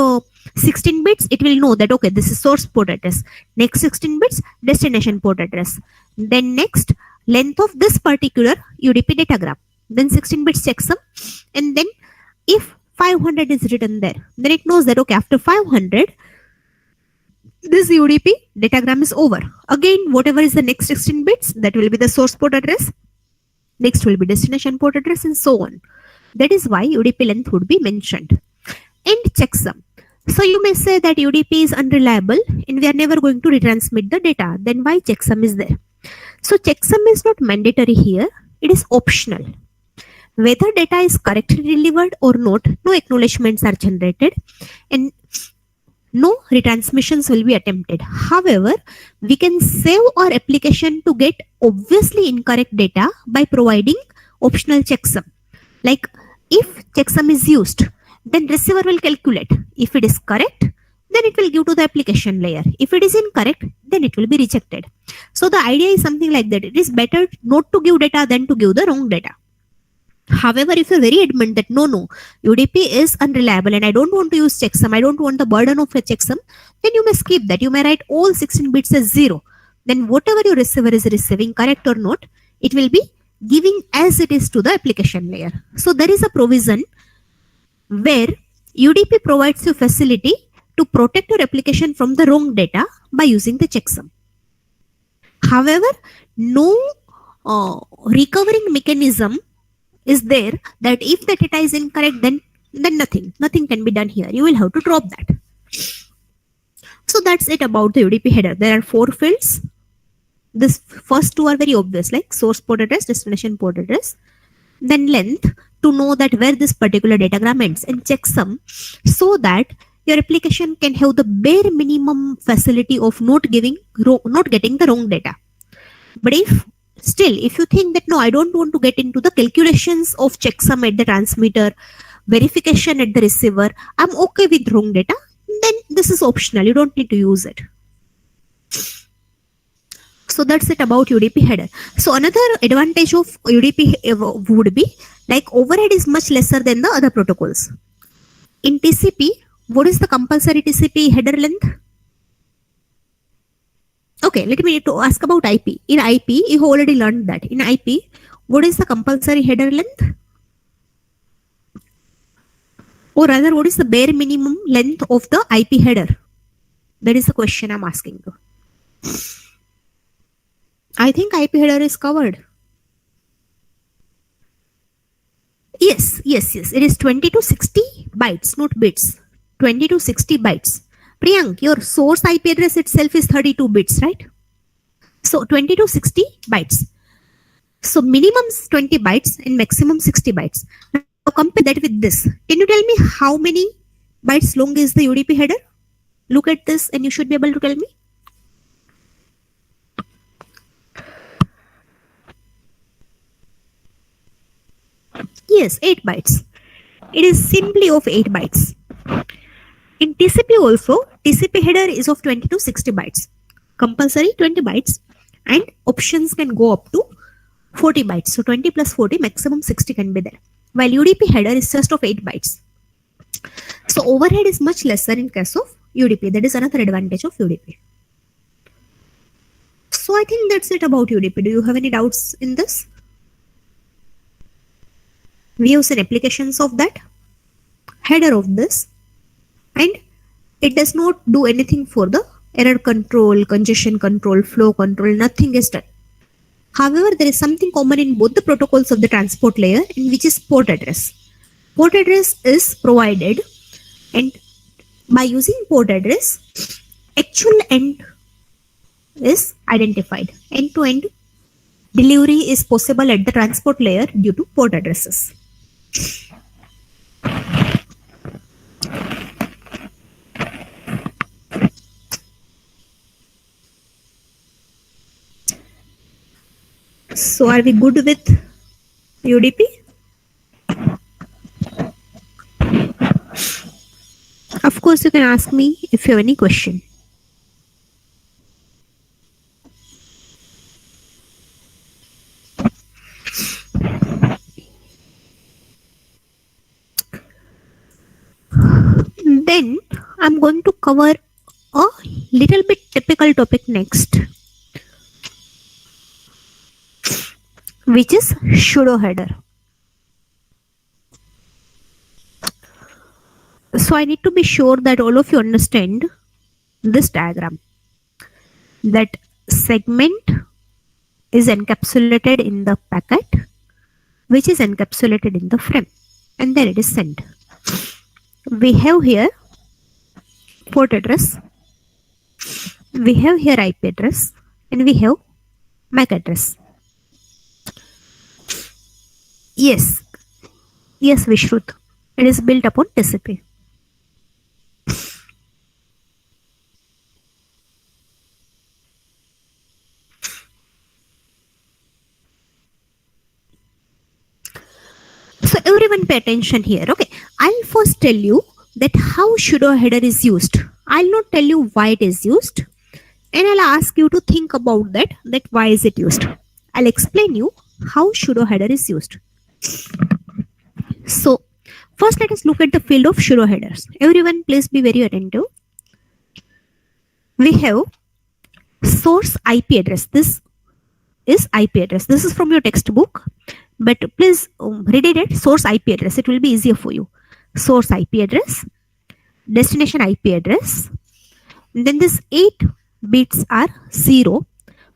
16 bits, it will know that okay, this is source port address. Next 16 bits, destination port address. Then next length of this particular UDP datagram. Then 16 bits checksum, and then if 500 is written there, then it knows that okay, after 500 this UDP datagram is over. Again, whatever is the next 16 bits, that will be the source port address, next will be destination port address, and so on. That is why UDP length would be mentioned. And checksum. So you may say that UDP is unreliable and we are never going to retransmit the data. Then why checksum is there? So checksum is not mandatory here. It is optional. Whether data is correctly delivered or not, no acknowledgements are generated and no retransmissions will be attempted. However, we can save our application to get obviously incorrect data by providing optional checksum. Like if checksum is used, then receiver will calculate. If it is correct, then it will give to the application layer. If it is incorrect, then it will be rejected. So the idea is something like that. It is better not to give data than to give the wrong data. However, if you're very adamant that no, UDP is unreliable and I don't want to use checksum, I don't want the burden of a checksum, then you may skip that. You may write all 16 bits as 0. Then whatever your receiver is receiving, correct or not, it will be giving as it is to the application layer. So there is a provision where UDP provides you facility to protect your application from the wrong data by using the checksum. However, no recovering mechanism is there that if the data is incorrect, then nothing can be done here. You will have to drop that. So that's it about the UDP header. There are 4 fields. This first 2 are very obvious, like source port address, destination port address, then length to know that where this particular datagram ends, and checksum so that your application can have the bare minimum facility of not getting the wrong data. But if you think that no, I don't want to get into the calculations of checksum at the transmitter, verification at the receiver, I'm okay with wrong data, then this is optional. You don't need to use it. So that's it about UDP header. So another advantage of UDP would be like overhead is much lesser than the other protocols. In TCP, what is the compulsory TCP header length? Okay, let me ask about IP. In IP, you already learned that. In IP, what is the compulsory header length? Or rather, what is the bare minimum length of the IP header? That is the question I'm asking you. I think IP header is covered. Yes. It is 20 to 60 bytes, not bits. 20 to 60 bytes. Priyank, your source IP address itself is 32 bits, right? So 20 to 60 bytes. So minimum is 20 bytes and maximum 60 bytes. Now compare that with this. Can you tell me how many bytes long is the UDP header? Look at this and you should be able to tell me. Yes, 8 bytes. It is simply of 8 bytes. In TCP also, TCP header is of 20 to 60 bytes. Compulsory 20 bytes and options can go up to 40 bytes. So 20 plus 40, maximum 60 can be there. While UDP header is just of 8 bytes. So overhead is much lesser in case of UDP. That is another advantage of UDP. So I think that's it about UDP. Do you have any doubts in this? We have some applications of that, header of this, and it does not do anything for the error control, congestion control, flow control, nothing is done. However, there is something common in both the protocols of the transport layer, in which is port address. Port address is provided, and by using port address, actual end is identified. End-to-end delivery is possible at the transport layer due to port addresses. So are we good with UDP? Of course, you can ask me if you have any question. Then I'm going to cover a little bit typical topic next. which is Shudo header. So I need to be sure that all of you understand this diagram, that segment is encapsulated in the packet, which is encapsulated in the frame, and then it is sent. We have here port address, we have here IP address, and we have MAC address. Yes, Vishrut, it is built upon TCP. So everyone pay attention here. Okay, I'll first tell you that how Shudo header is used. I'll not tell you why it is used, and I'll ask you to think about that why is it used. I'll explain you how Shudo header is used. So first let us look at the field of Shudo headers. Everyone please be very attentive. We have source IP address. This is IP address. This is from your textbook, but please read it, source IP address. It will be easier for you. Source IP address, destination IP address, then this 8 bits are 0,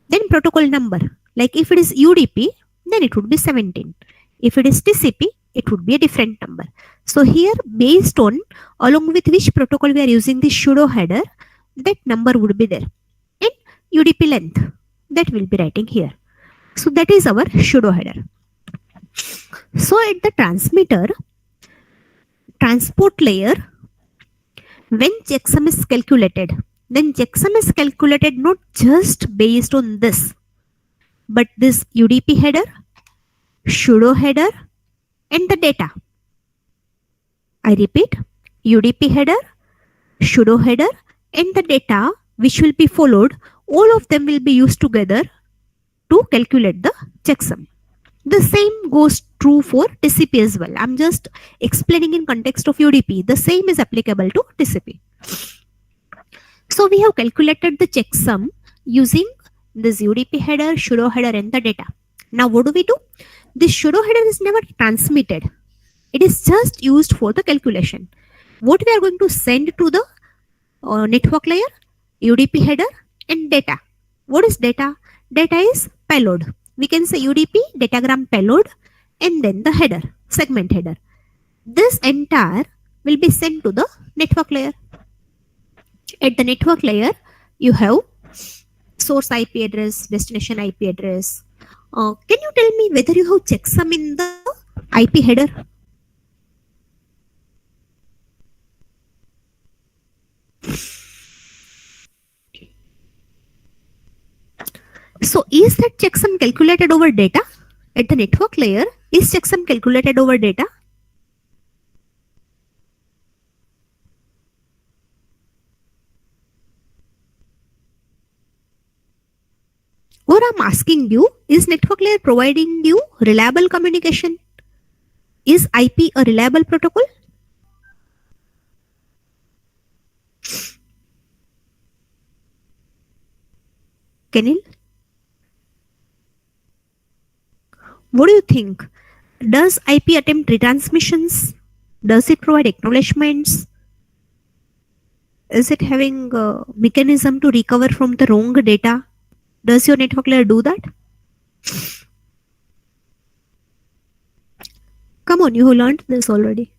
then protocol number. Like if it is UDP, then it would be 17. If it is TCP, it would be a different number. So here, based on along with which protocol we are using this Shudo header, that number would be there. And UDP length, that will be writing here. So that is our Shudo header. So at the transmitter, transport layer, when checksum is calculated, then checksum is calculated not just based on this, but this UDP header, Shudo header, and the data. I repeat, UDP header, Shudo header, and the data which will be followed, all of them will be used together to calculate the checksum. The same goes true for TCP as well. I'm just explaining in context of UDP. The same is applicable to TCP. So we have calculated the checksum using this UDP header, Shudo header, and the data. Now what do we do? This Shudo header is never transmitted. It is just used for the calculation. What we are going to send to the network layer? UDP header and data. What is data? Data is payload. We can say UDP datagram payload and then the header, segment header. This entire will be sent to the network layer. At the network layer, you have source IP address, destination IP address. Can you tell me whether you have checksum in the IP header? So is that checksum calculated over data? At the network layer, is checksum calculated over data? Or I'm asking you, is network layer providing you reliable communication? Is IP a reliable protocol? Kenil? What do you think? Does IP attempt retransmissions? Does it provide acknowledgements? Is it having a mechanism to recover from the wrong data? Does your network layer do that? Come on, you have learned this already.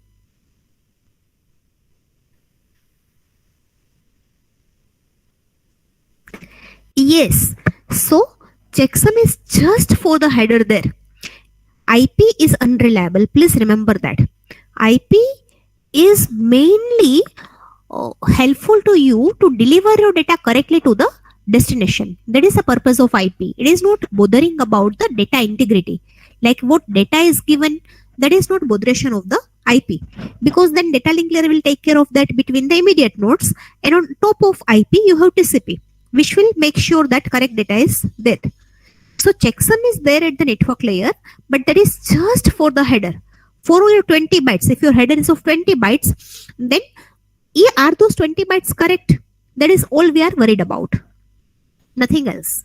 Yes. So checksum is just for the header there. IP is unreliable. Please remember that. IP is mainly helpful to you to deliver your data correctly to the destination. That is the purpose of IP. It is not bothering about the data integrity. Like what data is given, that is not botheration of the IP, because then data link layer will take care of that between the immediate nodes, and on top of IP you have TCP, which will make sure that correct data is there. So checksum is there at the network layer, but that is just for the header. For your 20 bytes, if your header is of 20 bytes, then are those 20 bytes correct? That is all we are worried about. Nothing else.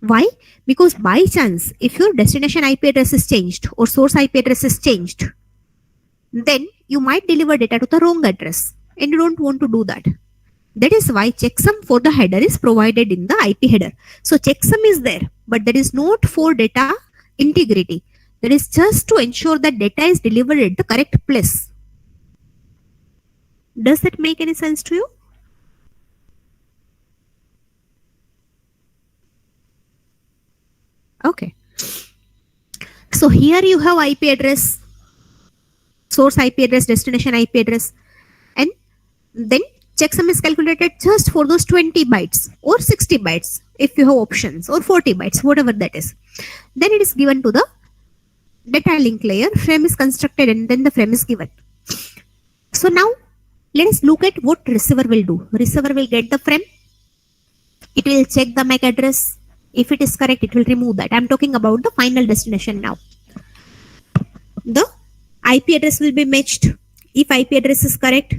Why? Because by chance, if your destination IP address is changed or source IP address is changed, then you might deliver data to the wrong address, and you don't want to do that. That is why checksum for the header is provided in the IP header. So checksum is there, but that is not for data integrity. That is just to ensure that data is delivered at the correct place. Does that make any sense to you? Okay. So here you have IP address, source IP address, destination IP address, and then checksum is calculated just for those 20 bytes or 60 bytes if you have options, or 40 bytes, whatever that is. Then it is given to the data link layer, frame is constructed, and then the frame is given. So now let us look at what receiver will do. Receiver will get the frame, it will check the MAC address. If it is correct, it will remove that. I am talking about the final destination now. The IP address will be matched. If IP address is correct,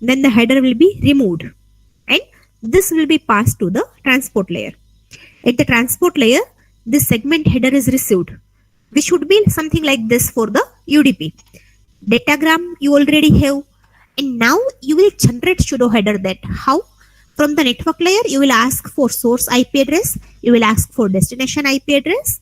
then the header will be removed, and this will be passed to the transport layer. At the transport layer, this segment header is received, which should be something like this for the UDP. Datagram you already have, and now you will generate Shudo header. That how? From the network layer, you will ask for source IP address, you will ask for destination IP address,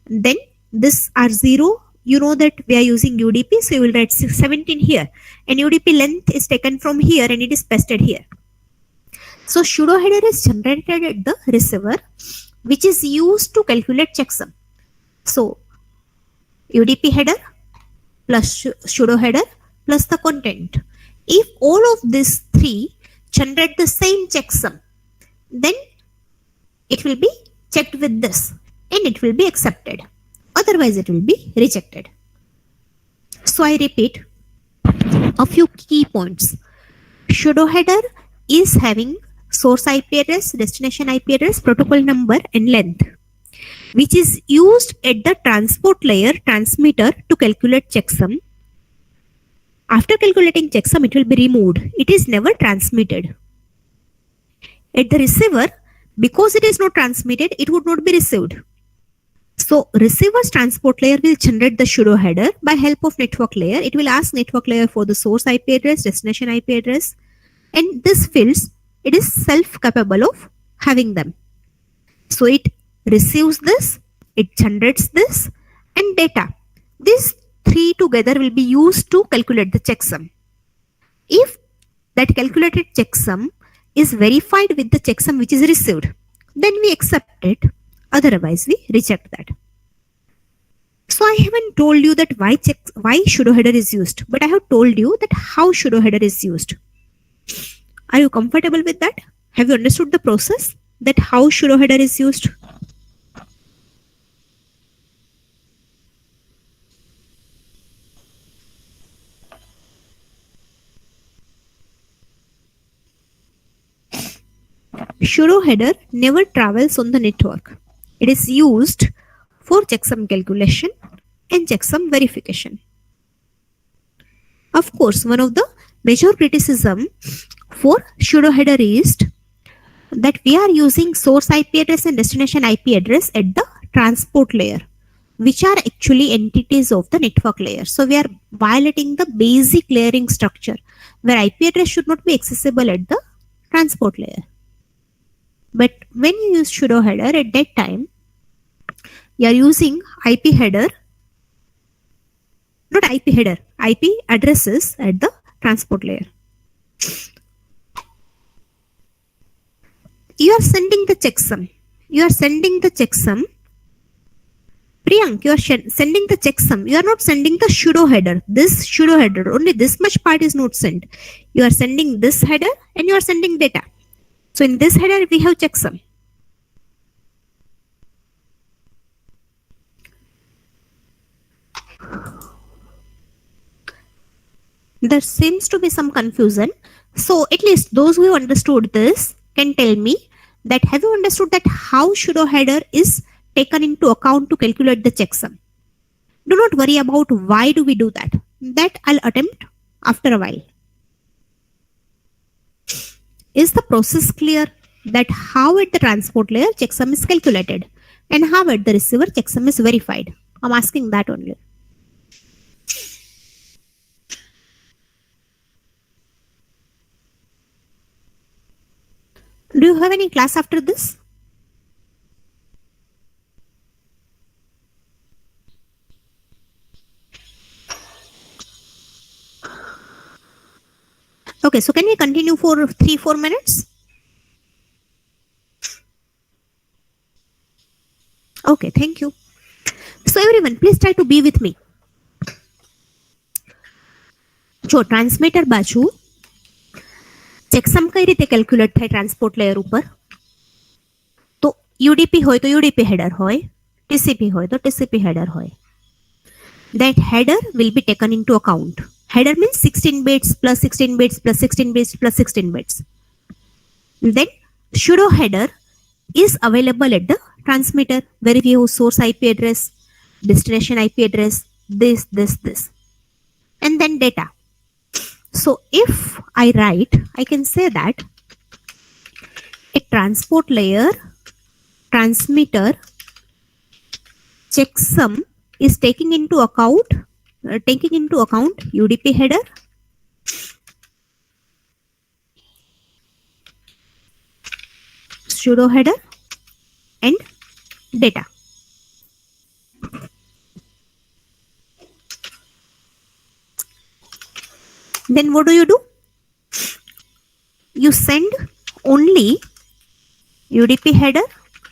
then this are 0. You know that we are using UDP, so you will write 17 here, and UDP length is taken from here and it is pasted here. So Shudo header is generated at the receiver, which is used to calculate checksum. So UDP header plus Shudo header plus the content. If all of these three generate the same checksum, then it will be checked with this and it will be accepted. Otherwise, it will be rejected. So I repeat a few key points. Shudo header is having source IP address, destination IP address, protocol number, and length, which is used at the transport layer transmitter to calculate checksum. After calculating checksum, it will be removed. It is never transmitted. At the receiver, because it is not transmitted, it would not be received. So receiver's transport layer will generate the Shudo header by help of network layer. It will ask network layer for the source IP address, destination IP address, and this fields, it is self-capable of having them. So it receives this, it generates this, and data. These three together will be used to calculate the checksum. If that calculated checksum is verified with the checksum which is received, then we accept it. Otherwise, we reject that. So I haven't told you that why Shudo header is used, but I have told you that how Shudo header is used. Are you comfortable with that? Have you understood the process that how Shudo header is used? Shudo header never travels on the network. It is used for checksum calculation and checksum verification. Of course, one of the major criticism for Shudo header is that we are using source IP address and destination IP address at the transport layer, which are actually entities of the network layer. So we are violating the basic layering structure where IP address should not be accessible at the transport layer. But when you use Shudo header, at that time, you are using IP header, not IP header, IP addresses at the transport layer. You are sending the checksum. You are sending the checksum. Priyank, you are sending the checksum. You are not sending the Shudo header. This Shudo header, only this much part is not sent. You are sending this header and you are sending data. So in this header, we have checksum. There seems to be some confusion. So at least those who understood this can tell me that have you understood that how Shudo header is taken into account to calculate the checksum? Do not worry about why do we do that. That I'll attempt after a while. Is the process clear that how at the transport layer checksum is calculated? and how at the receiver checksum is verified. I'm asking that only. Do you have any class after this? Okay, so can we continue for 3-4 minutes? Okay, thank you. So everyone, please try to be with me. જો transmitter બાજુ checksum કઈ રીતે calculate થાય transport layer ઉપર? તો UDP હોય તો UDP header હોય, ટીસીપી હોય તો ટીસીપી હેડર હોય. That header will be taken into account. Header means 16 bits plus 16 bits plus 16 bits plus 16 bits. Then Shudo header is available at the transmitter where we have source IP address, destination IP address, this, and then data. So if I write, I can say that a transport layer transmitter checksum is taking into account UDP header, Shudo header, and data. Then what do? You send only UDP header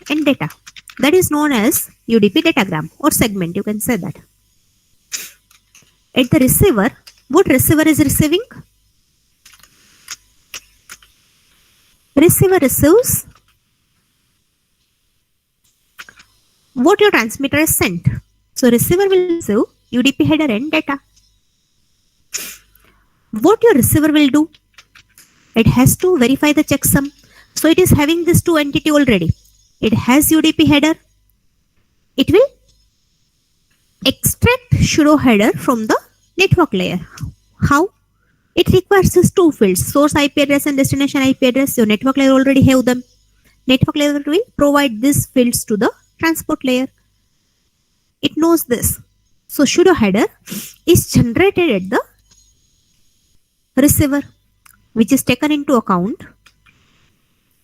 and data. That is known as UDP datagram or segment. You can say that. At the receiver, what receiver is receiving? Receiver receives what your transmitter has sent. So receiver will receive UDP header and data. What your receiver will do? It has to verify the checksum. So it is having this two entity already. It has UDP header. It will extract Shudo header from the network layer. How? It requires these two fields, source IP address and destination IP address. Your network layer already have them. Network layer will provide these fields to the transport layer. It knows this. So Shudo header is generated at the receiver, which is taken into account.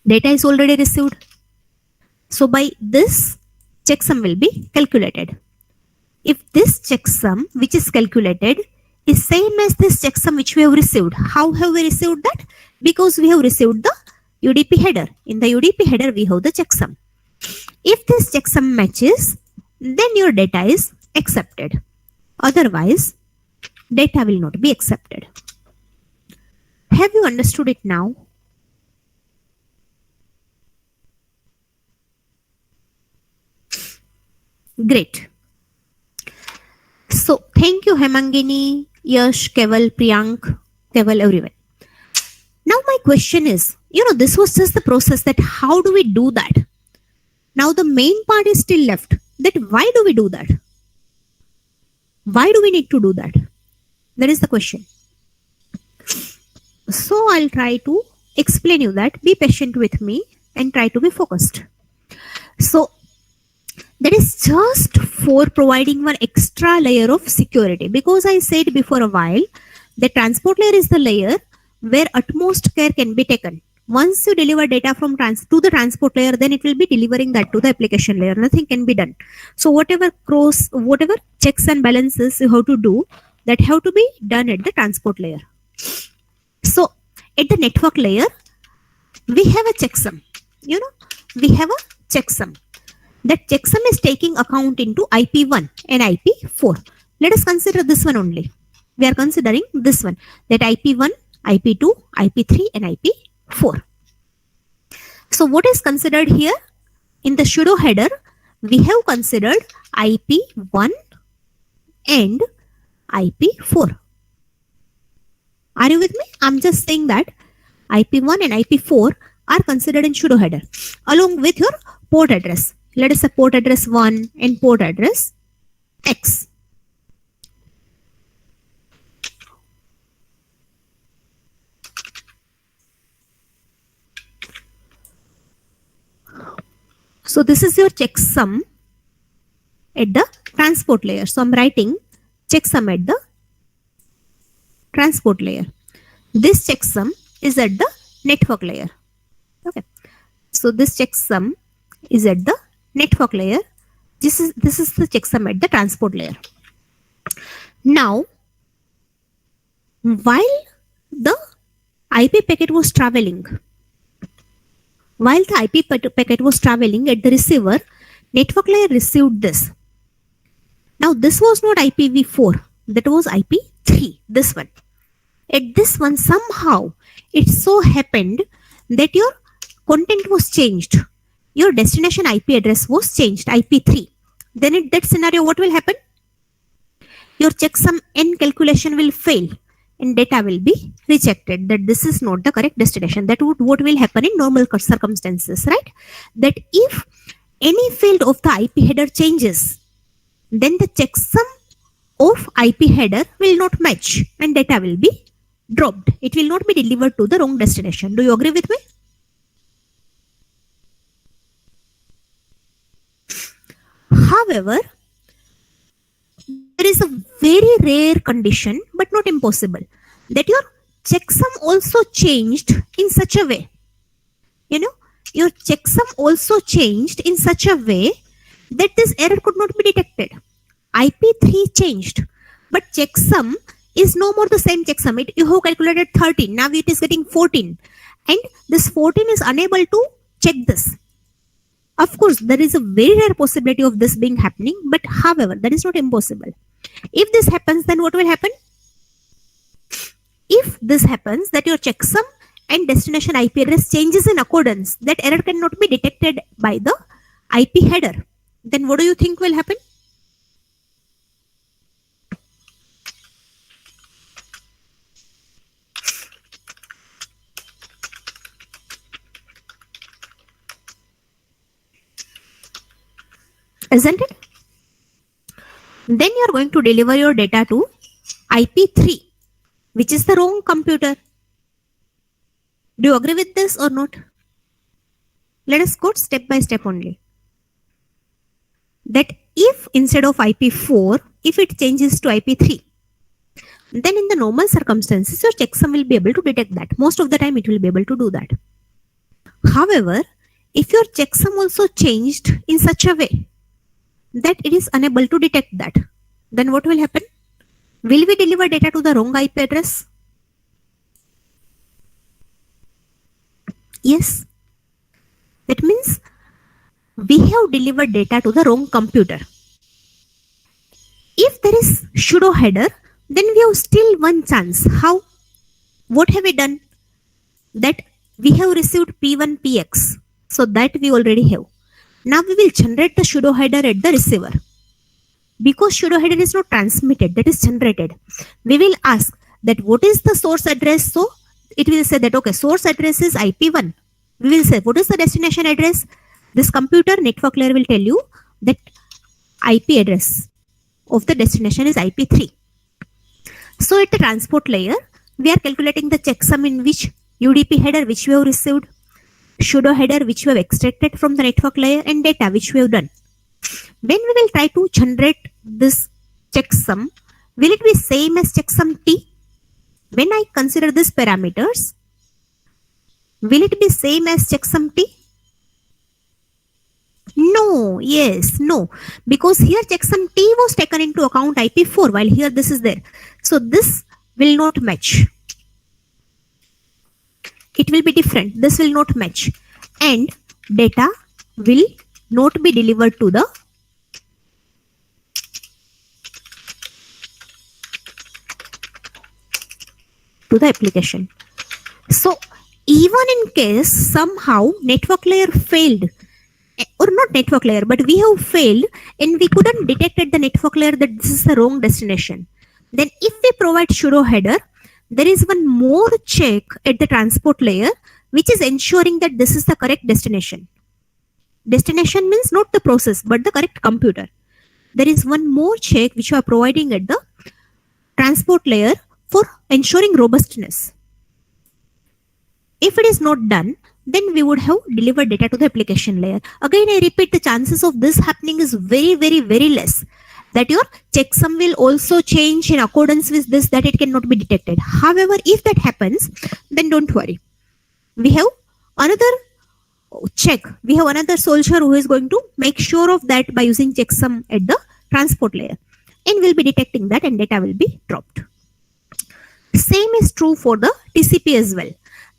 Data is already received. So by this, checksum will be calculated. If this checksum which is calculated is same as this checksum which we have received, how have we received that? Because we have received the UDP header. In the UDP header, we have the checksum. If this checksum matches, then your data is accepted. Otherwise, data will not be accepted. Have you understood it now? Great. So, thank you Hemangini, Yash, Keval, Priyank, Keval, everyone. Now my question is, this was just the process that how do we do that? Now the main part is still left. That why do we do that? Why do we need to do that? That is the question. So I'll try to explain you that. Be patient with me and try to be focused. So that is just for providing one extra layer of security, because I said before a while the transport layer is the layer where utmost care can be taken. Once you deliver data from to the transport layer, then it will be delivering that to the application layer. Nothing can be done. So whatever checks and balances you have to do, that have to be done at the transport layer. So at the network layer, we have a checksum. We have a checksum. That checksum is taking account into IP1 and IP4. Let us consider this one only. We are considering this one. That IP1, IP2, IP3 and IP4. So what is considered here? In the Shudo header, we have considered IP1 and IP4. Are you with me? I'm just saying that IP1 and IP4 are considered in Shudo header along with your port address. Let us say port address 1 and port address X. So this is your checksum at the transport layer. So I'm writing checksum at the transport layer. This checksum is at the network layer. Okay. So this checksum is at the network layer. This is the checksum at the transport layer. Now, while the IP packet was traveling, at the receiver, network layer received this. Now this was not IPv4, that was IP3, this one. At this one, somehow it so happened that your content was changed. Your destination IP address was changed, IP3. Then in that scenario, what will happen? Your checksum n calculation will fail and data will be rejected, that this is not the correct destination. That would what will happen in normal circumstances, right? That if any field of the IP header changes, then the checksum of IP header will not match and data will be dropped. It will not be delivered to the wrong destination. Do you agree with me? However, there is a very rare condition, but not impossible, that your checksum also changed in such a way. Your checksum also changed in such a way that this error could not be detected. IP3 changed, but checksum is no more the same checksum. You have calculated 13, now it is getting 14, and this 14 is unable to check this. Of course, there is a very rare possibility of this being happening, but however, that is not impossible. If this happens, then what will happen? If this happens, that your checksum and destination IP address changes in accordance, that error cannot be detected by the IP header, then what do you think will happen? Isn't it? Then you are going to deliver your data to IP3, which is the wrong computer. Do you agree with this or not? Let us go step by step only. That if instead of IP4, if it changes to IP3, then in the normal circumstances, your checksum will be able to detect that. Most of the time it will be able to do that. However, if your checksum also changed in such a way that it is unable to detect that, then what will happen? Will we deliver data to the wrong IP address? Yes. That means we have delivered data to the wrong computer. If there is Shudo header, then we have still one chance. How? What have we done? That we have received P1 PX. So that we already have. Now we will generate the Shudo header at the receiver. Because Shudo header is not transmitted, that is generated. We will ask that what is the source address. So it will say that, okay, source address is IP1. We will say, what is the destination address? This computer network layer will tell you that IP address of the destination is IP3. So at the transport layer, we are calculating the checksum in which UDP header which we have received, Shudo header which we have extracted from the network layer, and data which we have done. When we will try to generate this checksum, will it be same as checksum T? When I consider these parameters, will it be same as checksum T? No, yes, no. Because here checksum T was taken into account IP4, while here this is there. So this will not match. It will be different. This will not match. And data will not be delivered to the application. So even in case somehow network layer failed, or not network layer, but we have failed and we couldn't detect at the network layer that this is the wrong destination, then if we provide Shudo header, there is one more check at the transport layer which is ensuring that this is the correct destination. Destination means not the process but the correct computer. There is one more check which we are providing at the transport layer for ensuring robustness. If it is not done, then we would have delivered data to the application layer. Again, I repeat, the chances of this happening is very, very, very less. That your checksum will also change in accordance with this, that it cannot be detected. However, if that happens, then don't worry. We have another check. We have another soldier who is going to make sure of that by using checksum at the transport layer, and will be detecting that, and data will be dropped. Same is true for the TCP as well.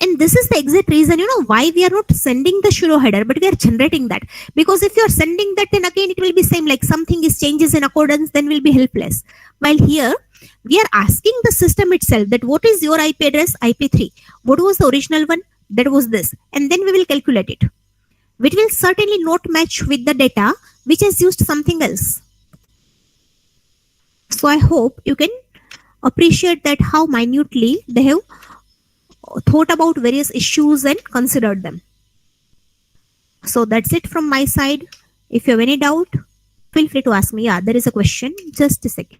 And this is the exact reason, why we are not sending the Shudo header, but we are generating that. Because if you are sending that, then again it will be same, like something is changes in accordance, then will be helpless. While here, we are asking the system itself that what is your IP address, IP3. What was the original one? That was this. And then we will calculate it. Which will certainly not match with the data which has used something else. So I hope you can appreciate that how minutely they have thought about various issues and considered them. So that's it from my side. If you have any doubt, feel free to ask me. Yeah, there is a question. Just a second.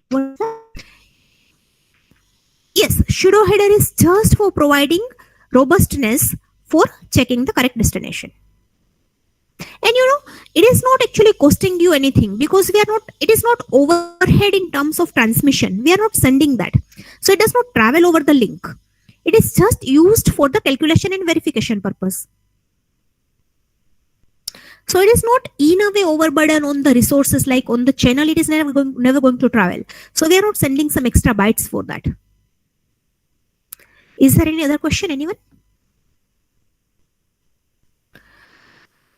Yes, Shudo header is just for providing robustness for checking the correct destination. And it is not actually costing you anything, because it is not overhead in terms of transmission. We are not sending that. So it does not travel over the link. It is just used for the calculation and verification purpose. So it is not in a way overburden on the resources, like on the channel, it is never going to travel. So we are not sending some extra bytes for that. Is there any other question, anyone?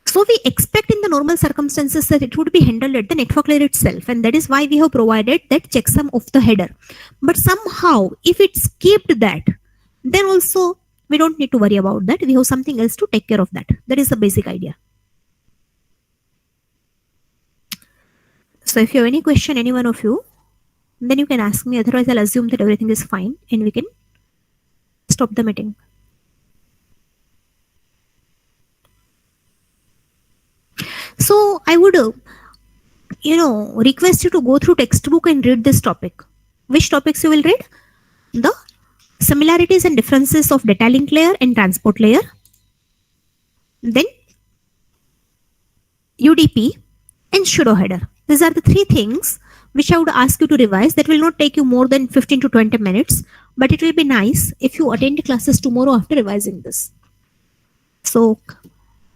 So we expect in the normal circumstances that it would be handled at the network layer itself, and that is why we have provided that checksum of the header. But somehow, if it skipped that, then also we don't need to worry about that. We have something else to take care of that. That is the basic idea. So if you have any question, any one of you, then you can ask me. Otherwise, I'll assume that everything is fine and we can stop the meeting. So I would, request you to go through textbook and read this topic. Which topics you will read? The similarities and differences of data link layer and transport layer. Then UDP and Shudo header. These are the three things which I would ask you to revise. That will not take you more than 15 to 20 minutes. But it will be nice if you attend classes tomorrow after revising this. So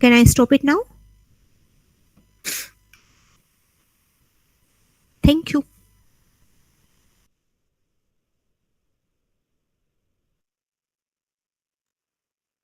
can I stop it now?